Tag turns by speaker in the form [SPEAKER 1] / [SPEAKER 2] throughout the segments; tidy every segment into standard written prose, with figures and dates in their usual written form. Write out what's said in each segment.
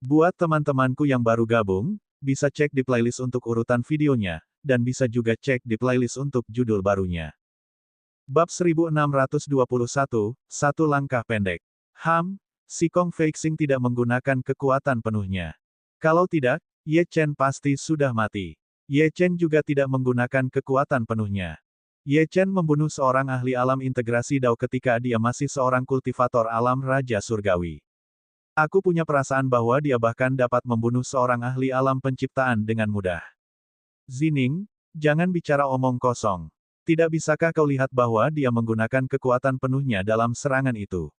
[SPEAKER 1] Buat teman-temanku yang baru gabung, bisa cek di playlist untuk urutan videonya, dan bisa juga cek di playlist untuk judul barunya. Bab 1621, Satu Langkah Pendek. Si Kong Feixing tidak menggunakan kekuatan penuhnya. Kalau tidak, Ye Chen pasti sudah mati. Ye Chen juga tidak menggunakan kekuatan penuhnya. Ye Chen membunuh seorang ahli alam integrasi Dao ketika dia masih seorang kultivator alam Raja Surgawi. Aku punya perasaan bahwa dia bahkan dapat membunuh seorang ahli alam penciptaan dengan mudah. Zining, jangan bicara omong kosong. Tidak bisakah kau lihat bahwa dia menggunakan kekuatan penuhnya dalam serangan itu?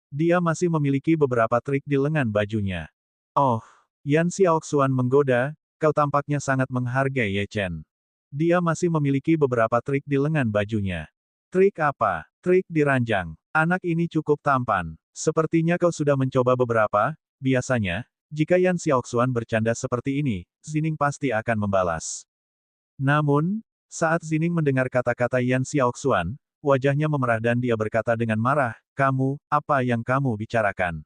[SPEAKER 1] Dia masih memiliki beberapa trik di lengan bajunya. Oh, Yan Xiaoxuan menggoda, kau tampaknya sangat menghargai Ye Chen. Dia masih memiliki beberapa trik di lengan bajunya. Trik apa? Trik diranjang. Anak ini cukup tampan. Sepertinya kau sudah mencoba beberapa. Biasanya, jika Yan Xiaoxuan bercanda seperti ini, Zining pasti akan membalas. Namun, saat Zining mendengar kata-kata Yan Xiaoxuan, wajahnya memerah dan dia berkata dengan marah, "Kamu, apa yang kamu bicarakan?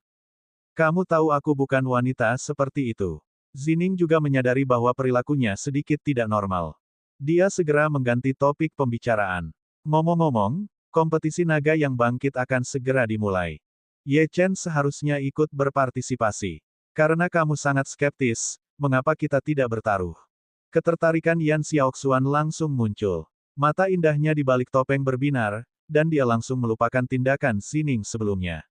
[SPEAKER 1] Kamu tahu aku bukan wanita seperti itu." Zining juga menyadari bahwa perilakunya sedikit tidak normal. Dia segera mengganti topik pembicaraan. Ngomong-ngomong, kompetisi naga yang bangkit akan segera dimulai. Ye Chen seharusnya ikut berpartisipasi. Karena kamu sangat skeptis, mengapa kita tidak bertaruh? Ketertarikan Yan Xiaoxuan langsung muncul. Mata indahnya di balik topeng berbinar, dan dia langsung melupakan tindakan Zining sebelumnya.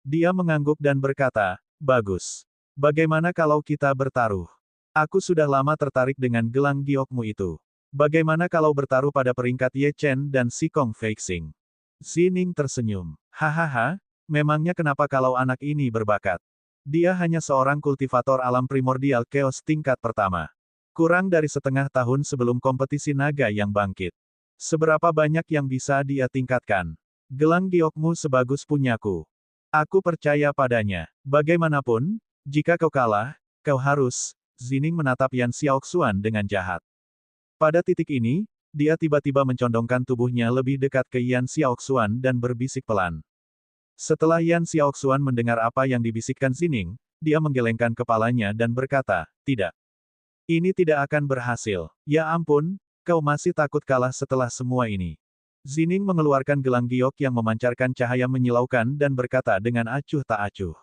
[SPEAKER 1] Dia mengangguk dan berkata, "Bagus. Bagaimana kalau kita bertaruh? Aku sudah lama tertarik dengan gelang giokmu itu. Bagaimana kalau bertaruh pada peringkat Ye Chen dan Si Kong Feixing?" Zining tersenyum. "Hahaha, memangnya kenapa kalau anak ini berbakat? Dia hanya seorang kultivator alam primordial chaos tingkat pertama. Kurang dari setengah tahun sebelum kompetisi naga yang bangkit. Seberapa banyak yang bisa dia tingkatkan? Gelang giokmu sebagus punyaku. Aku percaya padanya. Bagaimanapun, jika kau kalah, kau harus..." Zining menatap Yan Xiaoxuan dengan jahat. Pada titik ini, dia tiba-tiba mencondongkan tubuhnya lebih dekat ke Yan Xiaoxuan dan berbisik pelan. Setelah Yan Xiaoxuan mendengar apa yang dibisikkan Zining, dia menggelengkan kepalanya dan berkata, "Tidak. Ini tidak akan berhasil. Ya ampun, kau masih takut kalah setelah semua ini." Zining mengeluarkan gelang giok yang memancarkan cahaya menyilaukan dan berkata dengan acuh tak acuh.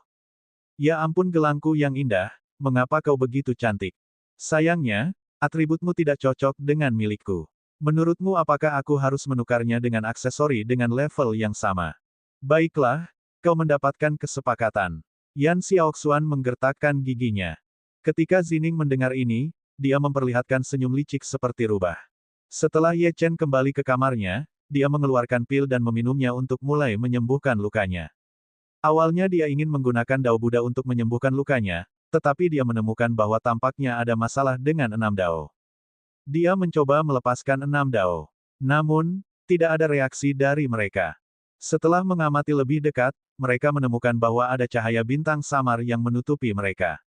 [SPEAKER 1] "Ya ampun gelangku yang indah, mengapa kau begitu cantik? Sayangnya, atributmu tidak cocok dengan milikku. Menurutmu apakah aku harus menukarnya dengan aksesori dengan level yang sama? Baiklah, kau mendapatkan kesepakatan." Yan Xiaoxuan menggertakkan giginya. Ketika Zining mendengar ini, dia memperlihatkan senyum licik seperti rubah. Setelah Ye Chen kembali ke kamarnya, dia mengeluarkan pil dan meminumnya untuk mulai menyembuhkan lukanya. Awalnya dia ingin menggunakan Dao Buddha untuk menyembuhkan lukanya, tetapi dia menemukan bahwa tampaknya ada masalah dengan 6 Dao. Dia mencoba melepaskan 6 Dao. Namun, tidak ada reaksi dari mereka. Setelah mengamati lebih dekat, mereka menemukan bahwa ada cahaya bintang samar yang menutupi mereka.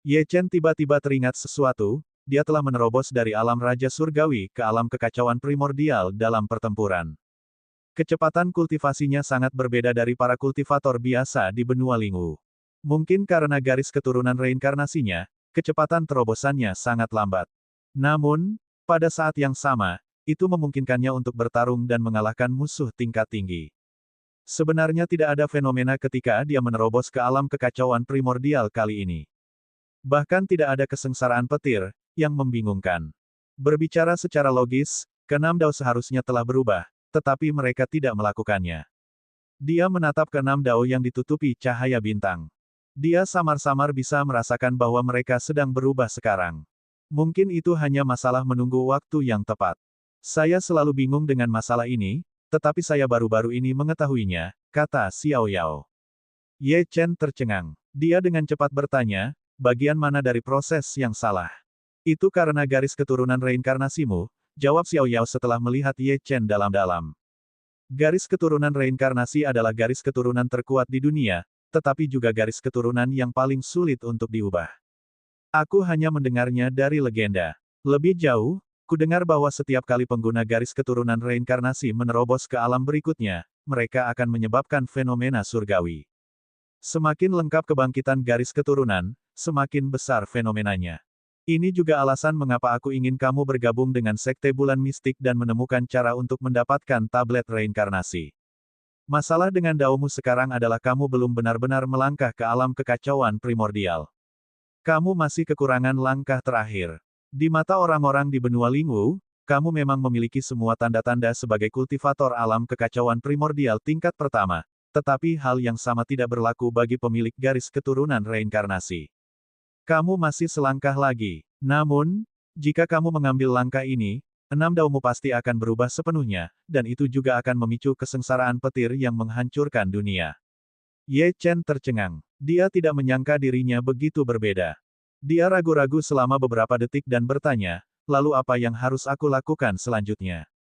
[SPEAKER 1] Ye Chen tiba-tiba teringat sesuatu, dia telah menerobos dari alam Raja Surgawi ke alam kekacauan primordial dalam pertempuran. Kecepatan kultivasinya sangat berbeda dari para kultivator biasa di benua Lingwu. Mungkin karena garis keturunan reinkarnasinya, kecepatan terobosannya sangat lambat. Namun, pada saat yang sama, itu memungkinkannya untuk bertarung dan mengalahkan musuh tingkat tinggi. Sebenarnya tidak ada fenomena ketika dia menerobos ke alam kekacauan primordial kali ini. Bahkan tidak ada kesengsaraan petir, yang membingungkan. Berbicara secara logis, keenam Dao seharusnya telah berubah, tetapi mereka tidak melakukannya. Dia menatap keenam Dao yang ditutupi cahaya bintang. Dia samar-samar bisa merasakan bahwa mereka sedang berubah sekarang. Mungkin itu hanya masalah menunggu waktu yang tepat. Saya selalu bingung dengan masalah ini, tetapi saya baru-baru ini mengetahuinya, kata Xiao Yao. Ye Chen tercengang. Dia dengan cepat bertanya, bagian mana dari proses yang salah? Itu karena garis keturunan reinkarnasimu, jawab Xiao Yao setelah melihat Ye Chen dalam-dalam. Garis keturunan reinkarnasi adalah garis keturunan terkuat di dunia, tetapi juga garis keturunan yang paling sulit untuk diubah. Aku hanya mendengarnya dari legenda. Lebih jauh, ku dengar bahwa setiap kali pengguna garis keturunan reinkarnasi menerobos ke alam berikutnya, mereka akan menyebabkan fenomena surgawi. Semakin lengkap kebangkitan garis keturunan, semakin besar fenomenanya. Ini juga alasan mengapa aku ingin kamu bergabung dengan Sekte Bulan Mistik dan menemukan cara untuk mendapatkan tablet reinkarnasi. Masalah dengan daomu sekarang adalah kamu belum benar-benar melangkah ke alam kekacauan primordial. Kamu masih kekurangan langkah terakhir. Di mata orang-orang di benua Lingwu, kamu memang memiliki semua tanda-tanda sebagai kultivator alam kekacauan primordial tingkat pertama, tetapi hal yang sama tidak berlaku bagi pemilik garis keturunan reinkarnasi. Kamu masih selangkah lagi. Namun, jika kamu mengambil langkah ini, 6 daomu pasti akan berubah sepenuhnya, dan itu juga akan memicu kesengsaraan petir yang menghancurkan dunia. Ye Chen tercengang. Dia tidak menyangka dirinya begitu berbeda. Dia ragu-ragu selama beberapa detik dan bertanya, lalu apa yang harus aku lakukan selanjutnya?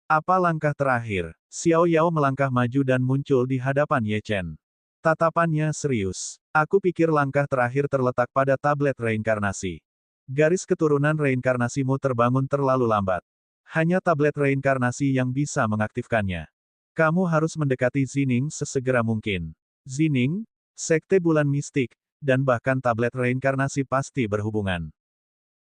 [SPEAKER 1] Apa langkah terakhir? Xiao Yao melangkah maju dan muncul di hadapan Ye Chen. Tatapannya serius. Aku pikir langkah terakhir terletak pada tablet reinkarnasi. Garis keturunan reinkarnasimu terbangun terlalu lambat. Hanya tablet reinkarnasi yang bisa mengaktifkannya. Kamu harus mendekati Zining sesegera mungkin. Zining, Sekte Bulan Mistik, dan bahkan tablet reinkarnasi pasti berhubungan.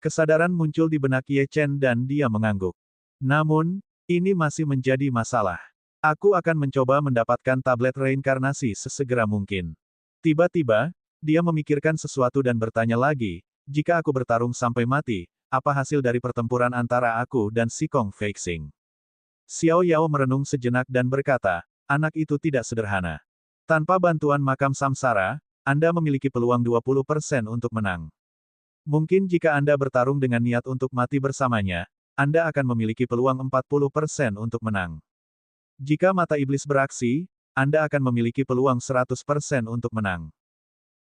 [SPEAKER 1] Kesadaran muncul di benak Ye Chen dan dia mengangguk. Namun, ini masih menjadi masalah. Aku akan mencoba mendapatkan tablet reinkarnasi sesegera mungkin. Tiba-tiba, dia memikirkan sesuatu dan bertanya lagi, jika aku bertarung sampai mati, apa hasil dari pertempuran antara aku dan si Kong Feixing? Xiao Yao merenung sejenak dan berkata, anak itu tidak sederhana. Tanpa bantuan makam samsara, Anda memiliki peluang 20% untuk menang. Mungkin jika Anda bertarung dengan niat untuk mati bersamanya, Anda akan memiliki peluang 40% untuk menang. Jika mata iblis beraksi, Anda akan memiliki peluang 100% untuk menang.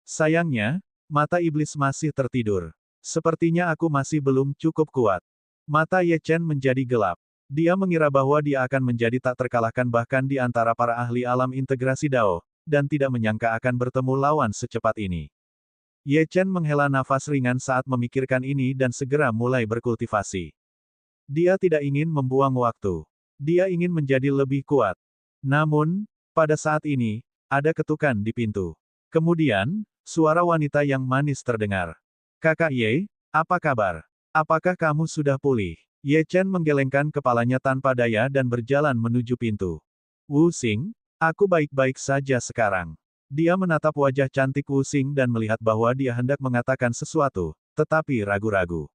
[SPEAKER 1] Sayangnya, mata iblis masih tertidur. Sepertinya aku masih belum cukup kuat. Mata Ye Chen menjadi gelap. Dia mengira bahwa dia akan menjadi tak terkalahkan bahkan di antara para ahli alam integrasi Dao, dan tidak menyangka akan bertemu lawan secepat ini. Ye Chen menghela nafas ringan saat memikirkan ini dan segera mulai berkultivasi. Dia tidak ingin membuang waktu. Dia ingin menjadi lebih kuat. Namun, pada saat ini, ada ketukan di pintu. Kemudian, suara wanita yang manis terdengar. Kakak Ye, apa kabar? Apakah kamu sudah pulih? Ye Chen menggelengkan kepalanya tanpa daya dan berjalan menuju pintu. Wu Xing, aku baik-baik saja sekarang. Dia menatap wajah cantik Wu Xing dan melihat bahwa dia hendak mengatakan sesuatu, tetapi ragu-ragu.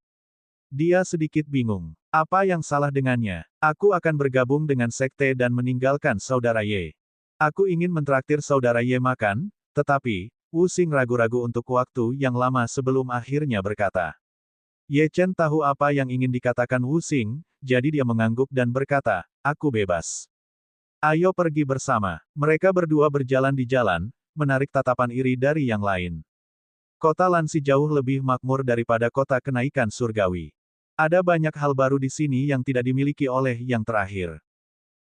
[SPEAKER 1] Dia sedikit bingung. Apa yang salah dengannya? Aku akan bergabung dengan sekte dan meninggalkan saudara Ye. Aku ingin mentraktir saudara Ye makan, tetapi, Wu Xing ragu-ragu untuk waktu yang lama sebelum akhirnya berkata. Ye Chen tahu apa yang ingin dikatakan Wu Xing, jadi dia mengangguk dan berkata, aku bebas. Ayo pergi bersama. Mereka berdua berjalan di jalan, menarik tatapan iri dari yang lain. Kota Lansi jauh lebih makmur daripada kota kenaikan surgawi. Ada banyak hal baru di sini yang tidak dimiliki oleh yang terakhir.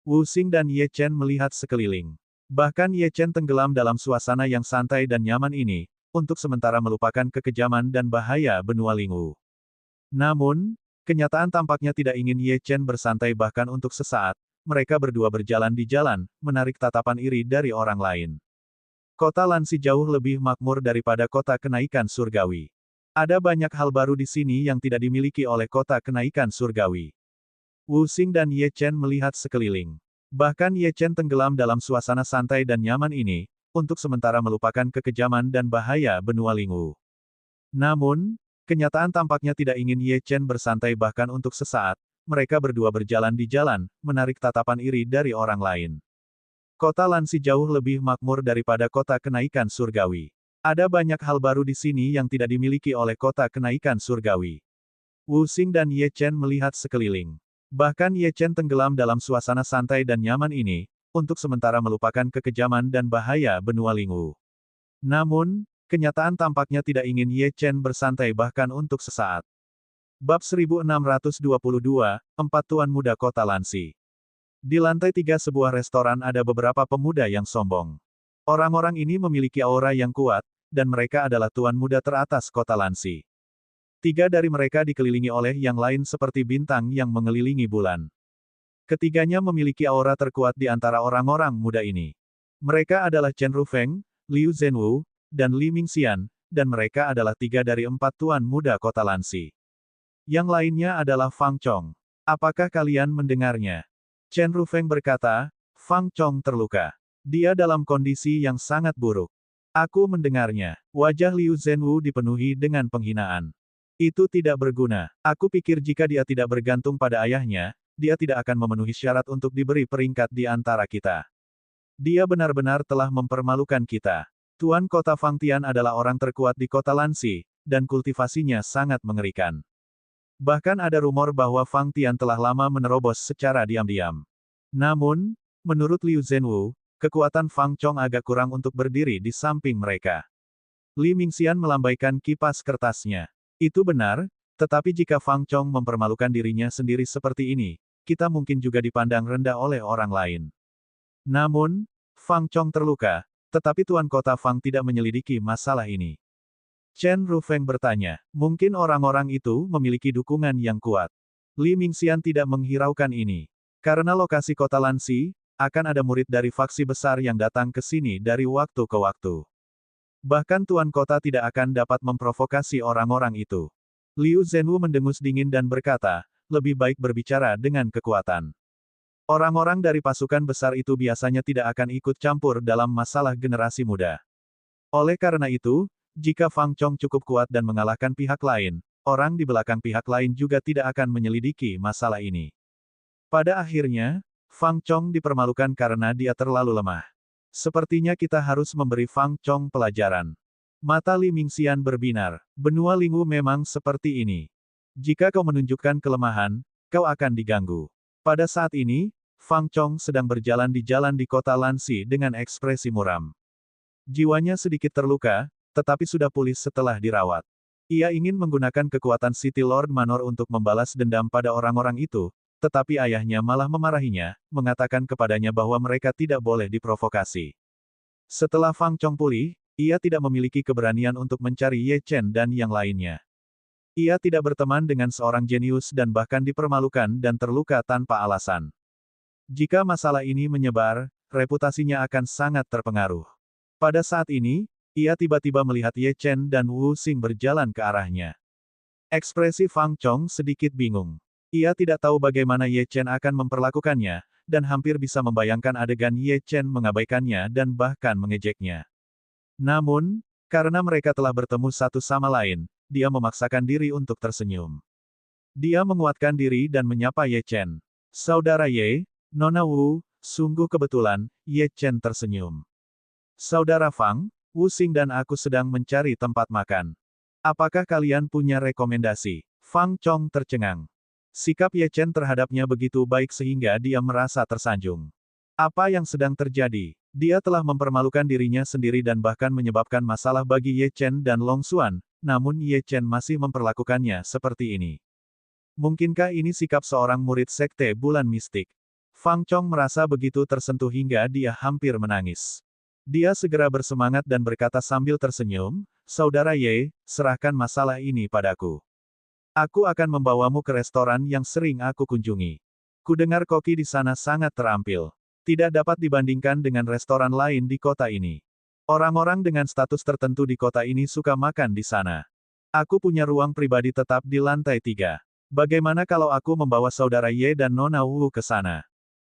[SPEAKER 1] Wu Xing dan Ye Chen melihat sekeliling. Bahkan Ye Chen tenggelam dalam suasana yang santai dan nyaman ini, untuk sementara melupakan kekejaman dan bahaya benua Lingwu. Namun, kenyataan tampaknya tidak ingin Ye Chen bersantai bahkan untuk sesaat, mereka berdua berjalan di jalan, menarik tatapan iri dari orang lain. Kota Lansi jauh lebih makmur daripada kota kenaikan surgawi. Ada banyak hal baru di sini yang tidak dimiliki oleh kota kenaikan surgawi. Wu Xing dan Ye Chen melihat sekeliling. Bahkan Ye Chen tenggelam dalam suasana santai dan nyaman ini, untuk sementara melupakan kekejaman dan bahaya benua Lingwu. Namun, kenyataan tampaknya tidak ingin Ye Chen bersantai bahkan untuk sesaat, mereka berdua berjalan di jalan, menarik tatapan iri dari orang lain. Kota Lansi jauh lebih makmur daripada kota kenaikan surgawi. Ada banyak hal baru di sini yang tidak dimiliki oleh kota kenaikan surgawi. Wu Xing dan Ye Chen melihat sekeliling. Bahkan Ye Chen tenggelam dalam suasana santai dan nyaman ini, untuk sementara melupakan kekejaman dan bahaya benua Lingwu. Namun, kenyataan tampaknya tidak ingin Ye Chen bersantai bahkan untuk sesaat. Bab 1622, Empat Tuan Muda Kota Lansi. Di lantai 3 sebuah restoran ada beberapa pemuda yang sombong. Orang-orang ini memiliki aura yang kuat, dan mereka adalah tuan muda teratas kota Lansi. 3 dari mereka dikelilingi oleh yang lain seperti bintang yang mengelilingi bulan. Ketiganya memiliki aura terkuat di antara orang-orang muda ini. Mereka adalah Chen Rufeng, Liu Zhenwu, dan Li Mingxian, dan mereka adalah 3 dari 4 tuan muda kota Lansi. Yang lainnya adalah Fang Chong. Apakah kalian mendengarnya? Chen Rufeng berkata, Fang Chong terluka. Dia dalam kondisi yang sangat buruk. Aku mendengarnya. Wajah Liu Zhenwu dipenuhi dengan penghinaan. Itu tidak berguna. Aku pikir jika dia tidak bergantung pada ayahnya, dia tidak akan memenuhi syarat untuk diberi peringkat di antara kita. Dia benar-benar telah mempermalukan kita. Tuan kota Fangtian adalah orang terkuat di kota Lansi, dan kultivasinya sangat mengerikan. Bahkan ada rumor bahwa Fangtian telah lama menerobos secara diam-diam. Namun, menurut Liu Zhenwu, kekuatan Fang Chong agak kurang untuk berdiri di samping mereka. Li Mingxian melambaikan kipas kertasnya. Itu benar, tetapi jika Fang Chong mempermalukan dirinya sendiri seperti ini, kita mungkin juga dipandang rendah oleh orang lain. Namun, Fang Chong terluka, tetapi Tuan Kota Fang tidak menyelidiki masalah ini. Chen Rufeng bertanya, mungkin orang-orang itu memiliki dukungan yang kuat. Li Mingxian tidak menghiraukan ini. Karena lokasi kota Lansi, akan ada murid dari faksi besar yang datang ke sini dari waktu ke waktu. Bahkan Tuan Kota tidak akan dapat memprovokasi orang-orang itu. Liu Zhenwu mendengus dingin dan berkata, lebih baik berbicara dengan kekuatan. Orang-orang dari pasukan besar itu biasanya tidak akan ikut campur dalam masalah generasi muda. Oleh karena itu, jika Fang Chong cukup kuat dan mengalahkan pihak lain, orang di belakang pihak lain juga tidak akan menyelidiki masalah ini. Pada akhirnya, Fang Chong dipermalukan karena dia terlalu lemah. Sepertinya kita harus memberi Fang Chong pelajaran. Mata Li Mingxian berbinar. Benua Lingwu memang seperti ini. Jika kau menunjukkan kelemahan, kau akan diganggu. Pada saat ini, Fang Chong sedang berjalan di jalan di kota Lansi dengan ekspresi muram. Jiwanya sedikit terluka, tetapi sudah pulih setelah dirawat. Ia ingin menggunakan kekuatan City Lord Manor untuk membalas dendam pada orang-orang itu, tetapi ayahnya malah memarahinya, mengatakan kepadanya bahwa mereka tidak boleh diprovokasi. Setelah Fang Chong pulih, ia tidak memiliki keberanian untuk mencari Ye Chen dan yang lainnya. Ia tidak berteman dengan seorang jenius dan bahkan dipermalukan dan terluka tanpa alasan. Jika masalah ini menyebar, reputasinya akan sangat terpengaruh. Pada saat ini, ia tiba-tiba melihat Ye Chen dan Wu Xing berjalan ke arahnya. Ekspresi Fang Chong sedikit bingung. Ia tidak tahu bagaimana Ye Chen akan memperlakukannya, dan hampir bisa membayangkan adegan Ye Chen mengabaikannya dan bahkan mengejeknya. Namun, karena mereka telah bertemu satu sama lain, dia memaksakan diri untuk tersenyum. Dia menguatkan diri dan menyapa Ye Chen. Saudara Ye, Nona Wu, sungguh kebetulan, Ye Chen tersenyum. Saudara Fang, Wu Xing dan aku sedang mencari tempat makan. Apakah kalian punya rekomendasi? Fang Chong tercengang. Sikap Ye Chen terhadapnya begitu baik sehingga dia merasa tersanjung. Apa yang sedang terjadi? Dia telah mempermalukan dirinya sendiri dan bahkan menyebabkan masalah bagi Ye Chen dan Long Xuan, namun Ye Chen masih memperlakukannya seperti ini. Mungkinkah ini sikap seorang murid sekte bulan mistik? Fang Chong merasa begitu tersentuh hingga dia hampir menangis. Dia segera bersemangat dan berkata sambil tersenyum, Saudara Ye, serahkan masalah ini padaku. Aku akan membawamu ke restoran yang sering aku kunjungi. Kudengar koki di sana sangat terampil. Tidak dapat dibandingkan dengan restoran lain di kota ini. Orang-orang dengan status tertentu di kota ini suka makan di sana. Aku punya ruang pribadi tetap di lantai 3. Bagaimana kalau aku membawa saudara Ye dan Nona Wu ke sana?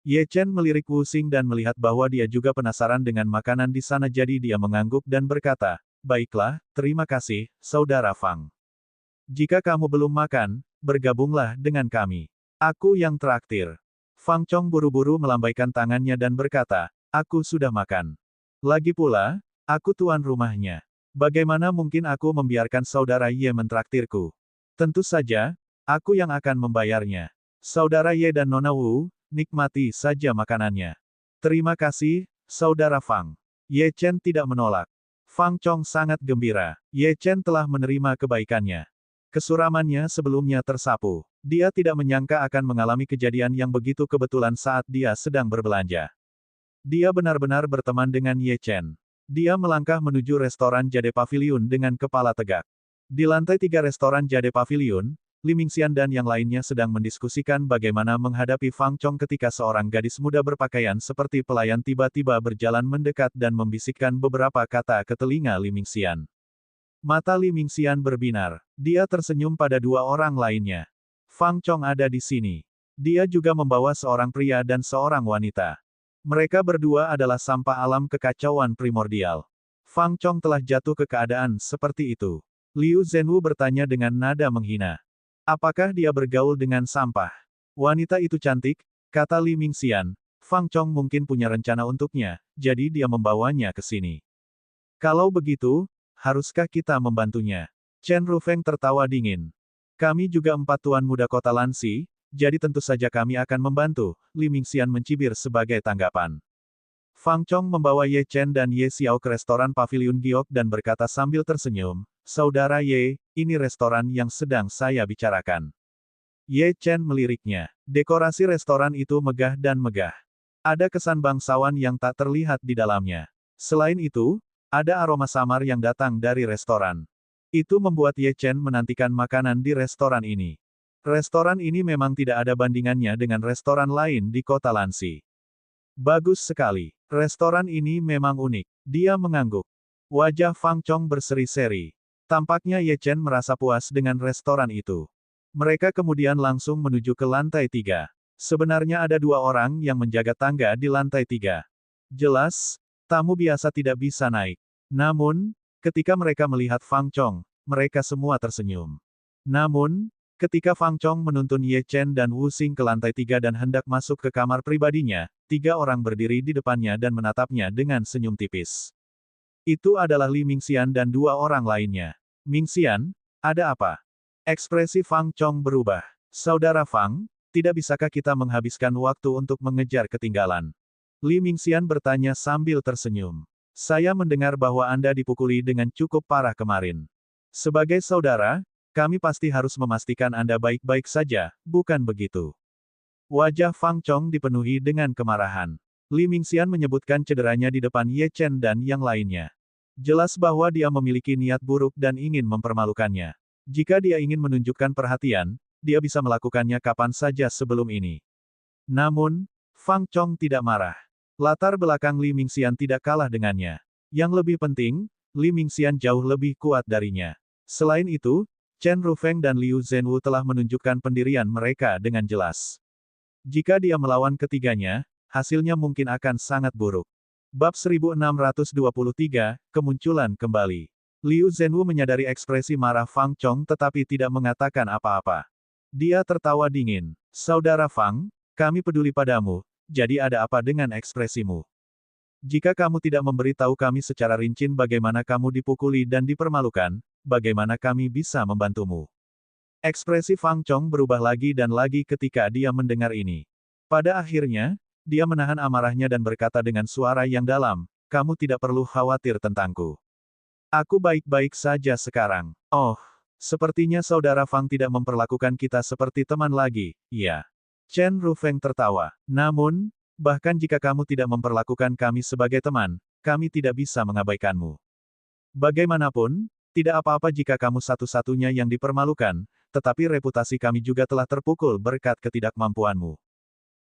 [SPEAKER 1] Ye Chen melirik Wu Xing dan melihat bahwa dia juga penasaran dengan makanan di sana jadi dia mengangguk dan berkata, baiklah, terima kasih, saudara Fang. Jika kamu belum makan, bergabunglah dengan kami. Aku yang traktir. Fang Chong buru-buru melambaikan tangannya dan berkata, aku sudah makan. Lagi pula, aku tuan rumahnya. Bagaimana mungkin aku membiarkan saudara Ye mentraktirku? Tentu saja, aku yang akan membayarnya. Saudara Ye dan Nona Wu, nikmati saja makanannya. Terima kasih, saudara Fang. Ye Chen tidak menolak. Fang Chong sangat gembira. Ye Chen telah menerima kebaikannya. Kesuramannya sebelumnya tersapu. Dia tidak menyangka akan mengalami kejadian yang begitu kebetulan saat dia sedang berbelanja. Dia benar-benar berteman dengan Ye Chen. Dia melangkah menuju restoran Jade Pavilion dengan kepala tegak. Di lantai 3 restoran Jade Pavilion, Li Mingxian dan yang lainnya sedang mendiskusikan bagaimana menghadapi Fang Chong ketika seorang gadis muda berpakaian seperti pelayan tiba-tiba berjalan mendekat dan membisikkan beberapa kata ke telinga Li Mingxian. Mata Li Mingxian berbinar. Dia tersenyum pada dua orang lainnya. Fang Chong ada di sini. Dia juga membawa seorang pria dan seorang wanita. Mereka berdua adalah sampah alam kekacauan primordial. Fang Chong telah jatuh ke keadaan seperti itu. Liu Zhenwu bertanya dengan nada menghina. Apakah dia bergaul dengan sampah? Wanita itu cantik, kata Li Mingxian. Fang Chong mungkin punya rencana untuknya, jadi dia membawanya ke sini. Kalau begitu, haruskah kita membantunya? Chen Rufeng tertawa dingin. Kami juga 4 tuan muda kota Lansi, jadi tentu saja kami akan membantu, Li Mingxian mencibir sebagai tanggapan. Fang Chong membawa Ye Chen dan Ye Xiao ke restoran Pavilion Giok dan berkata sambil tersenyum, Saudara Ye, ini restoran yang sedang saya bicarakan. Ye Chen meliriknya. Dekorasi restoran itu megah dan megah. Ada kesan bangsawan yang tak terlihat di dalamnya. Selain itu, ada aroma samar yang datang dari restoran. Itu membuat Ye Chen menantikan makanan di restoran ini. Restoran ini memang tidak ada bandingannya dengan restoran lain di kota Lansi. Bagus sekali. Restoran ini memang unik. Dia mengangguk. Wajah Fang Chong berseri-seri. Tampaknya Ye Chen merasa puas dengan restoran itu. Mereka kemudian langsung menuju ke lantai 3. Sebenarnya ada 2 orang yang menjaga tangga di lantai 3. Jelas, tamu biasa tidak bisa naik. Namun, ketika mereka melihat Fang Chong, mereka semua tersenyum. Namun, ketika Fang Chong menuntun Ye Chen dan Wu Xing ke lantai 3 dan hendak masuk ke kamar pribadinya, 3 orang berdiri di depannya dan menatapnya dengan senyum tipis. Itu adalah Li Mingxian dan 2 orang lainnya. Mingxian, ada apa? Ekspresi Fang Chong berubah. Saudara Fang, tidak bisakah kita menghabiskan waktu untuk mengejar ketinggalan? Li Mingxian bertanya sambil tersenyum. Saya mendengar bahwa Anda dipukuli dengan cukup parah kemarin. Sebagai saudara, kami pasti harus memastikan Anda baik-baik saja, bukan begitu? Wajah Fang Chong dipenuhi dengan kemarahan. Li Mingxian menyebutkan cederanya di depan Ye Chen dan yang lainnya. Jelas bahwa dia memiliki niat buruk dan ingin mempermalukannya. Jika dia ingin menunjukkan perhatian, dia bisa melakukannya kapan saja sebelum ini. Namun, Fang Chong tidak marah. Latar belakang Li Mingxian tidak kalah dengannya. Yang lebih penting, Li Mingxian jauh lebih kuat darinya. Selain itu, Chen Rufeng dan Liu Zhenwu telah menunjukkan pendirian mereka dengan jelas. Jika dia melawan ketiganya, hasilnya mungkin akan sangat buruk. Bab 1623, Kemunculan Kembali. Liu Zhenwu menyadari ekspresi marah Fang Chong tetapi tidak mengatakan apa-apa. Dia tertawa dingin. Saudara Fang, kami peduli padamu, jadi ada apa dengan ekspresimu? Jika kamu tidak memberitahu kami secara rinci bagaimana kamu dipukuli dan dipermalukan, bagaimana kami bisa membantumu? Ekspresi Fang Chong berubah lagi dan lagi ketika dia mendengar ini. Pada akhirnya, dia menahan amarahnya dan berkata dengan suara yang dalam, kamu tidak perlu khawatir tentangku. Aku baik-baik saja sekarang. Oh, sepertinya saudara Fang tidak memperlakukan kita seperti teman lagi, iya. Chen Rufeng tertawa. Namun, bahkan jika kamu tidak memperlakukan kami sebagai teman, kami tidak bisa mengabaikanmu. Bagaimanapun, tidak apa-apa jika kamu satu-satunya yang dipermalukan, tetapi reputasi kami juga telah terpukul berkat ketidakmampuanmu.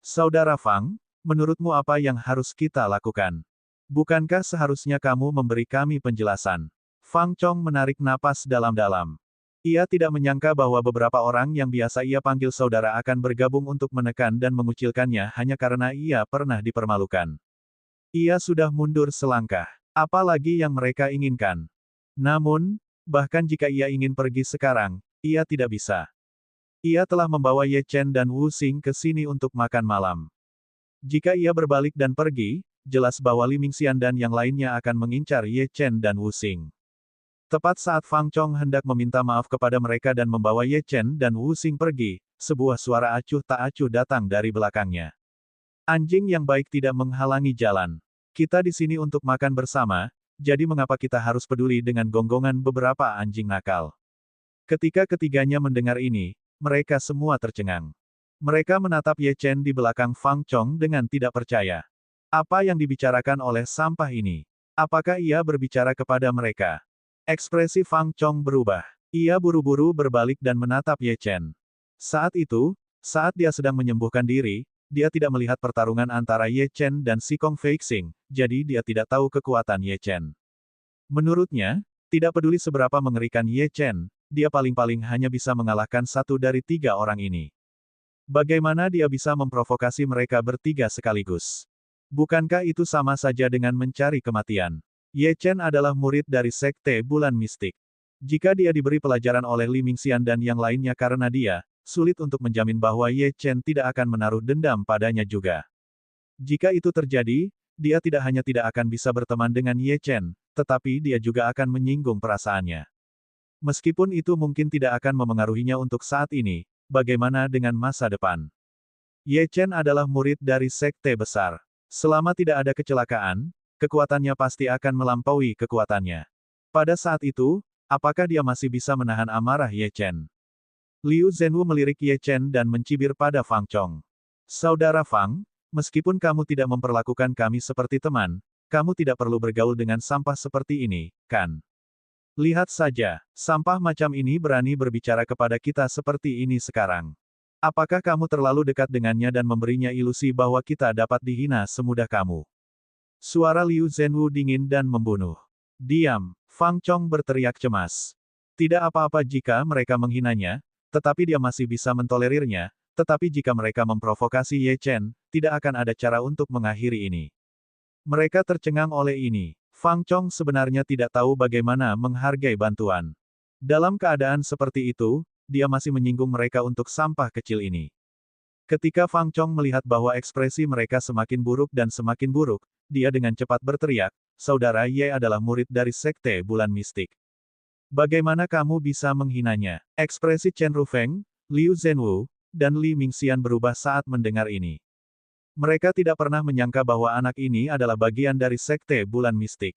[SPEAKER 1] Saudara Fang, menurutmu apa yang harus kita lakukan? Bukankah seharusnya kamu memberi kami penjelasan? Fang Chong menarik napas dalam-dalam. Ia tidak menyangka bahwa beberapa orang yang biasa ia panggil saudara akan bergabung untuk menekan dan mengucilkannya hanya karena ia pernah dipermalukan. Ia sudah mundur selangkah. Apalagi yang mereka inginkan. Namun, bahkan jika ia ingin pergi sekarang, ia tidak bisa. Ia telah membawa Ye Chen dan Wu Xing ke sini untuk makan malam. Jika ia berbalik dan pergi, jelas bahwa Li Mingxian dan yang lainnya akan mengincar Ye Chen dan Wu Xing. Tepat saat Fang Chong hendak meminta maaf kepada mereka dan membawa Ye Chen dan Wu Xing pergi, sebuah suara acuh tak acuh datang dari belakangnya. Anjing yang baik tidak menghalangi jalan. Kita di sini untuk makan bersama, jadi mengapa kita harus peduli dengan gonggongan beberapa anjing nakal? Ketika ketiganya mendengar ini, mereka semua tercengang. Mereka menatap Ye Chen di belakang Fang Chong dengan tidak percaya. Apa yang dibicarakan oleh sampah ini? Apakah ia berbicara kepada mereka? Ekspresi Fang Chong berubah. Ia buru-buru berbalik dan menatap Ye Chen. Saat itu, saat dia sedang menyembuhkan diri, dia tidak melihat pertarungan antara Ye Chen dan Si Kong Feixing, jadi dia tidak tahu kekuatan Ye Chen. Menurutnya, Tidak peduli seberapa mengerikan Ye Chen, dia paling-paling hanya bisa mengalahkan satu dari tiga orang ini. Bagaimana dia bisa memprovokasi mereka bertiga sekaligus? Bukankah itu sama saja dengan mencari kematian? Ye Chen adalah murid dari Sekte Bulan Mistik. Jika dia diberi pelajaran oleh Li Mingxian dan yang lainnya karena dia, sulit untuk menjamin bahwa Ye Chen tidak akan menaruh dendam padanya juga. Jika itu terjadi, dia tidak hanya tidak akan bisa berteman dengan Ye Chen, tetapi dia juga akan menyinggung perasaannya. Meskipun itu mungkin tidak akan memengaruhinya untuk saat ini, bagaimana dengan masa depan? Ye Chen adalah murid dari sekte besar. Selama tidak ada kecelakaan, kekuatannya pasti akan melampaui kekuatannya. Pada saat itu, apakah dia masih bisa menahan amarah Ye Chen? Liu Zhenwu melirik Ye Chen dan mencibir pada Fang Chong. Saudara Fang, meskipun kamu tidak memperlakukan kami seperti teman, kamu tidak perlu bergaul dengan sampah seperti ini, kan? Lihat saja, sampah macam ini berani berbicara kepada kita seperti ini sekarang. Apakah kamu terlalu dekat dengannya dan memberinya ilusi bahwa kita dapat dihina semudah kamu? Suara Liu Zhenwu dingin dan membunuh. Diam, Fang Chong berteriak cemas. Tidak apa-apa jika mereka menghinanya, tetapi dia masih bisa mentolerirnya. Tetapi jika mereka memprovokasi Ye Chen, tidak akan ada cara untuk mengakhiri ini. Mereka tercengang oleh ini. Fang Chong sebenarnya tidak tahu bagaimana menghargai bantuan. Dalam keadaan seperti itu, dia masih menyinggung mereka untuk sampah kecil ini. Ketika Fang Chong melihat bahwa ekspresi mereka semakin buruk dan semakin buruk, dia dengan cepat berteriak, "Saudara Ye adalah murid dari Sekte Bulan Mistik. Bagaimana kamu bisa menghinanya?" Ekspresi Chen Rufeng, Liu Zhenwu, dan Li Mingxian berubah saat mendengar ini. Mereka tidak pernah menyangka bahwa anak ini adalah bagian dari Sekte Bulan Mistik.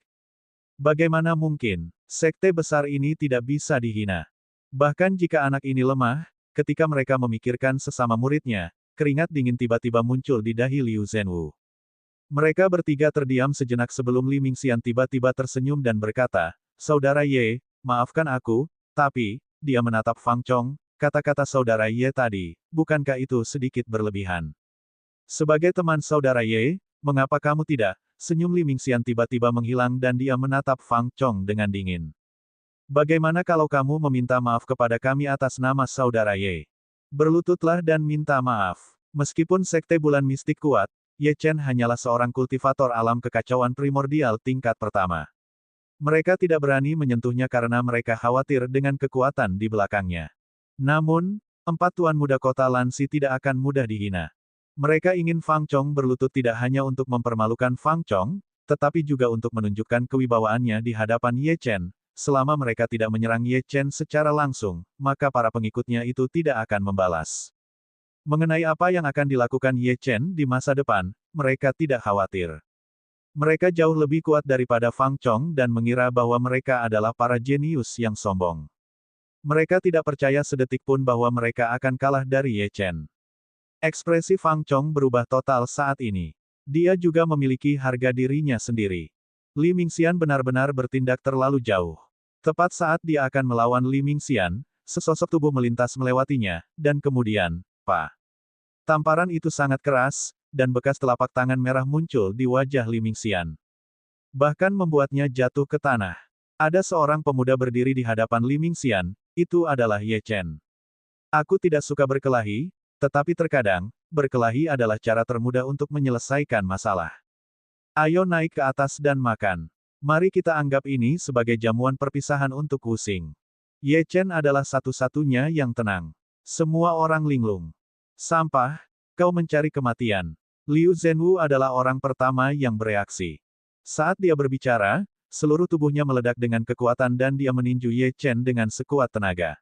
[SPEAKER 1] Bagaimana mungkin, sekte besar ini tidak bisa dihina? Bahkan jika anak ini lemah, ketika mereka memikirkan sesama muridnya, keringat dingin tiba-tiba muncul di dahi Liu Zhenwu. Mereka bertiga terdiam sejenak sebelum Li Mingxian tiba-tiba tersenyum dan berkata, "Saudara Ye, maafkan aku, tapi," dia menatap Fang Chong, "kata-kata saudara Ye tadi, bukankah itu sedikit berlebihan? Sebagai teman saudara Ye, mengapa kamu tidak?" Senyum Li Mingxian tiba-tiba menghilang dan dia menatap Fang Chong dengan dingin. "Bagaimana kalau kamu meminta maaf kepada kami atas nama saudara Ye? Berlututlah dan minta maaf." Meskipun Sekte Bulan Mistik kuat, Ye Chen hanyalah seorang kultivator alam kekacauan primordial tingkat pertama. Mereka tidak berani menyentuhnya karena mereka khawatir dengan kekuatan di belakangnya. Namun, 4 tuan muda kota Lansi tidak akan mudah dihina. Mereka ingin Fang Chong berlutut tidak hanya untuk mempermalukan Fang Chong, tetapi juga untuk menunjukkan kewibawaannya di hadapan Ye Chen. Selama mereka tidak menyerang Ye Chen secara langsung, maka para pengikutnya itu tidak akan membalas. Mengenai apa yang akan dilakukan Ye Chen di masa depan, mereka tidak khawatir. Mereka jauh lebih kuat daripada Fang Chong dan mengira bahwa mereka adalah para jenius yang sombong. Mereka tidak percaya sedetik pun bahwa mereka akan kalah dari Ye Chen. Ekspresi Fang Chong berubah total saat ini. Dia juga memiliki harga dirinya sendiri. Li Mingxian benar-benar bertindak terlalu jauh. Tepat saat dia akan melawan Li Mingxian, sesosok tubuh melintas melewatinya, dan kemudian, "Pa!" Tamparan itu sangat keras, dan bekas telapak tangan merah muncul di wajah Li Mingxian. Bahkan membuatnya jatuh ke tanah. Ada seorang pemuda berdiri di hadapan Li Mingxian, itu adalah Ye Chen. "Aku tidak suka berkelahi, tetapi terkadang, berkelahi adalah cara termudah untuk menyelesaikan masalah. Ayo naik ke atas dan makan. Mari kita anggap ini sebagai jamuan perpisahan untuk Wu Xing." Ye Chen adalah satu-satunya yang tenang. Semua orang linglung. "Sampah, kau mencari kematian." Liu Zhenwu adalah orang pertama yang bereaksi. Saat dia berbicara, seluruh tubuhnya meledak dengan kekuatan dan dia meninju Ye Chen dengan sekuat tenaga.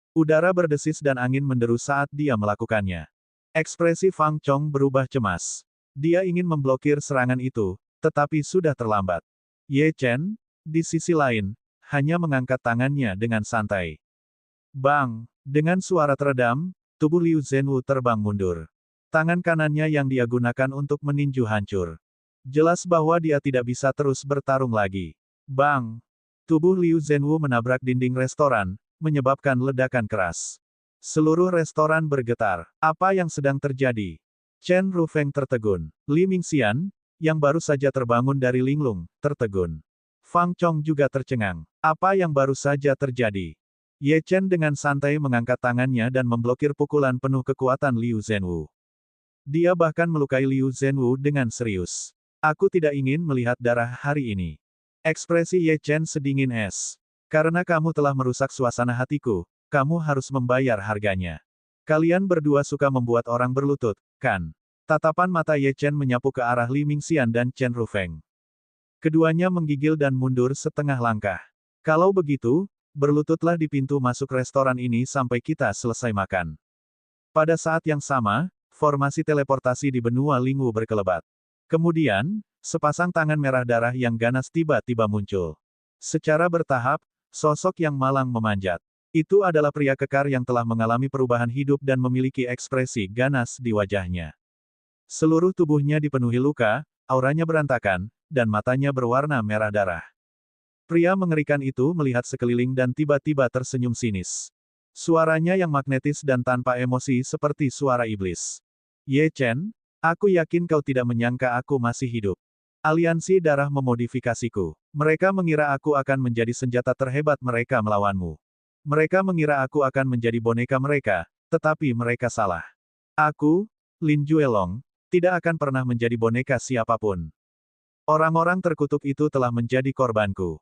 [SPEAKER 1] Udara berdesis dan angin menderu saat dia melakukannya. Ekspresi Fang Chong berubah cemas. Dia ingin memblokir serangan itu, tetapi sudah terlambat. Ye Chen, di sisi lain, hanya mengangkat tangannya dengan santai. Bang! Dengan suara teredam, tubuh Liu Zhenwu terbang mundur. Tangan kanannya yang dia gunakan untuk meninju hancur. Jelas bahwa dia tidak bisa terus bertarung lagi. Bang! Tubuh Liu Zhenwu menabrak dinding restoran, menyebabkan ledakan keras. Seluruh restoran bergetar. Apa yang sedang terjadi? Chen Rufeng tertegun. Li Mingxian, yang baru saja terbangun dari linglung, tertegun. Fang Chong juga tercengang. Apa yang baru saja terjadi? Ye Chen dengan santai mengangkat tangannya dan memblokir pukulan penuh kekuatan Liu Zhenwu. Dia bahkan melukai Liu Zhenwu dengan serius. Aku tidak ingin melihat darah hari ini. Ekspresi Ye Chen sedingin es. Karena kamu telah merusak suasana hatiku, kamu harus membayar harganya. Kalian berdua suka membuat orang berlutut, kan? Tatapan mata Ye Chen menyapu ke arah Li Mingxian dan Chen Rufeng. Keduanya menggigil dan mundur setengah langkah. Kalau begitu, berlututlah di pintu masuk restoran ini sampai kita selesai makan. Pada saat yang sama, formasi teleportasi di benua Lingwu berkelebat. Kemudian, sepasang tangan merah darah yang ganas tiba-tiba muncul. Secara bertahap, sosok yang malang memanjat. Itu adalah pria kekar yang telah mengalami perubahan hidup dan memiliki ekspresi ganas di wajahnya. Seluruh tubuhnya dipenuhi luka, auranya berantakan, dan matanya berwarna merah darah. Pria mengerikan itu melihat sekeliling dan tiba-tiba tersenyum sinis. Suaranya yang magnetis dan tanpa emosi seperti suara iblis. Ye Chen, aku yakin kau tidak menyangka aku masih hidup. Aliansi darah memodifikasiku. Mereka mengira aku akan menjadi senjata terhebat mereka melawanmu. Mereka mengira aku akan menjadi boneka mereka, tetapi mereka salah. Aku, Lin Juelong, tidak akan pernah menjadi boneka siapapun. Orang-orang terkutuk itu telah menjadi korbanku.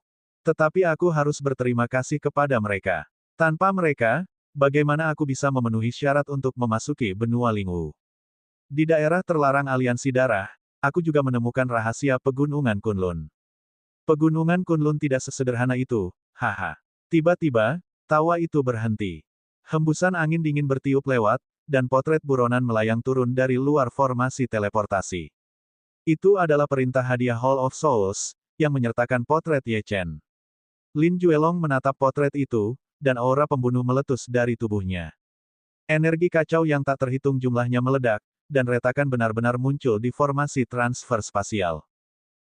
[SPEAKER 1] Tetapi aku harus berterima kasih kepada mereka. Tanpa mereka, bagaimana aku bisa memenuhi syarat untuk memasuki benua Lingwu? Di daerah terlarang aliansi darah, aku juga menemukan rahasia pegunungan Kunlun. Pegunungan Kunlun tidak sesederhana itu, haha. Tiba-tiba, tawa itu berhenti. Hembusan angin dingin bertiup lewat, dan potret buronan melayang turun dari luar formasi teleportasi. Itu adalah perintah hadiah Hall of Souls, yang menyertakan potret Ye Chen. Lin Juelong menatap potret itu, dan aura pembunuh meletus dari tubuhnya. Energi kacau yang tak terhitung jumlahnya meledak, dan retakan benar-benar muncul di formasi transfer spasial.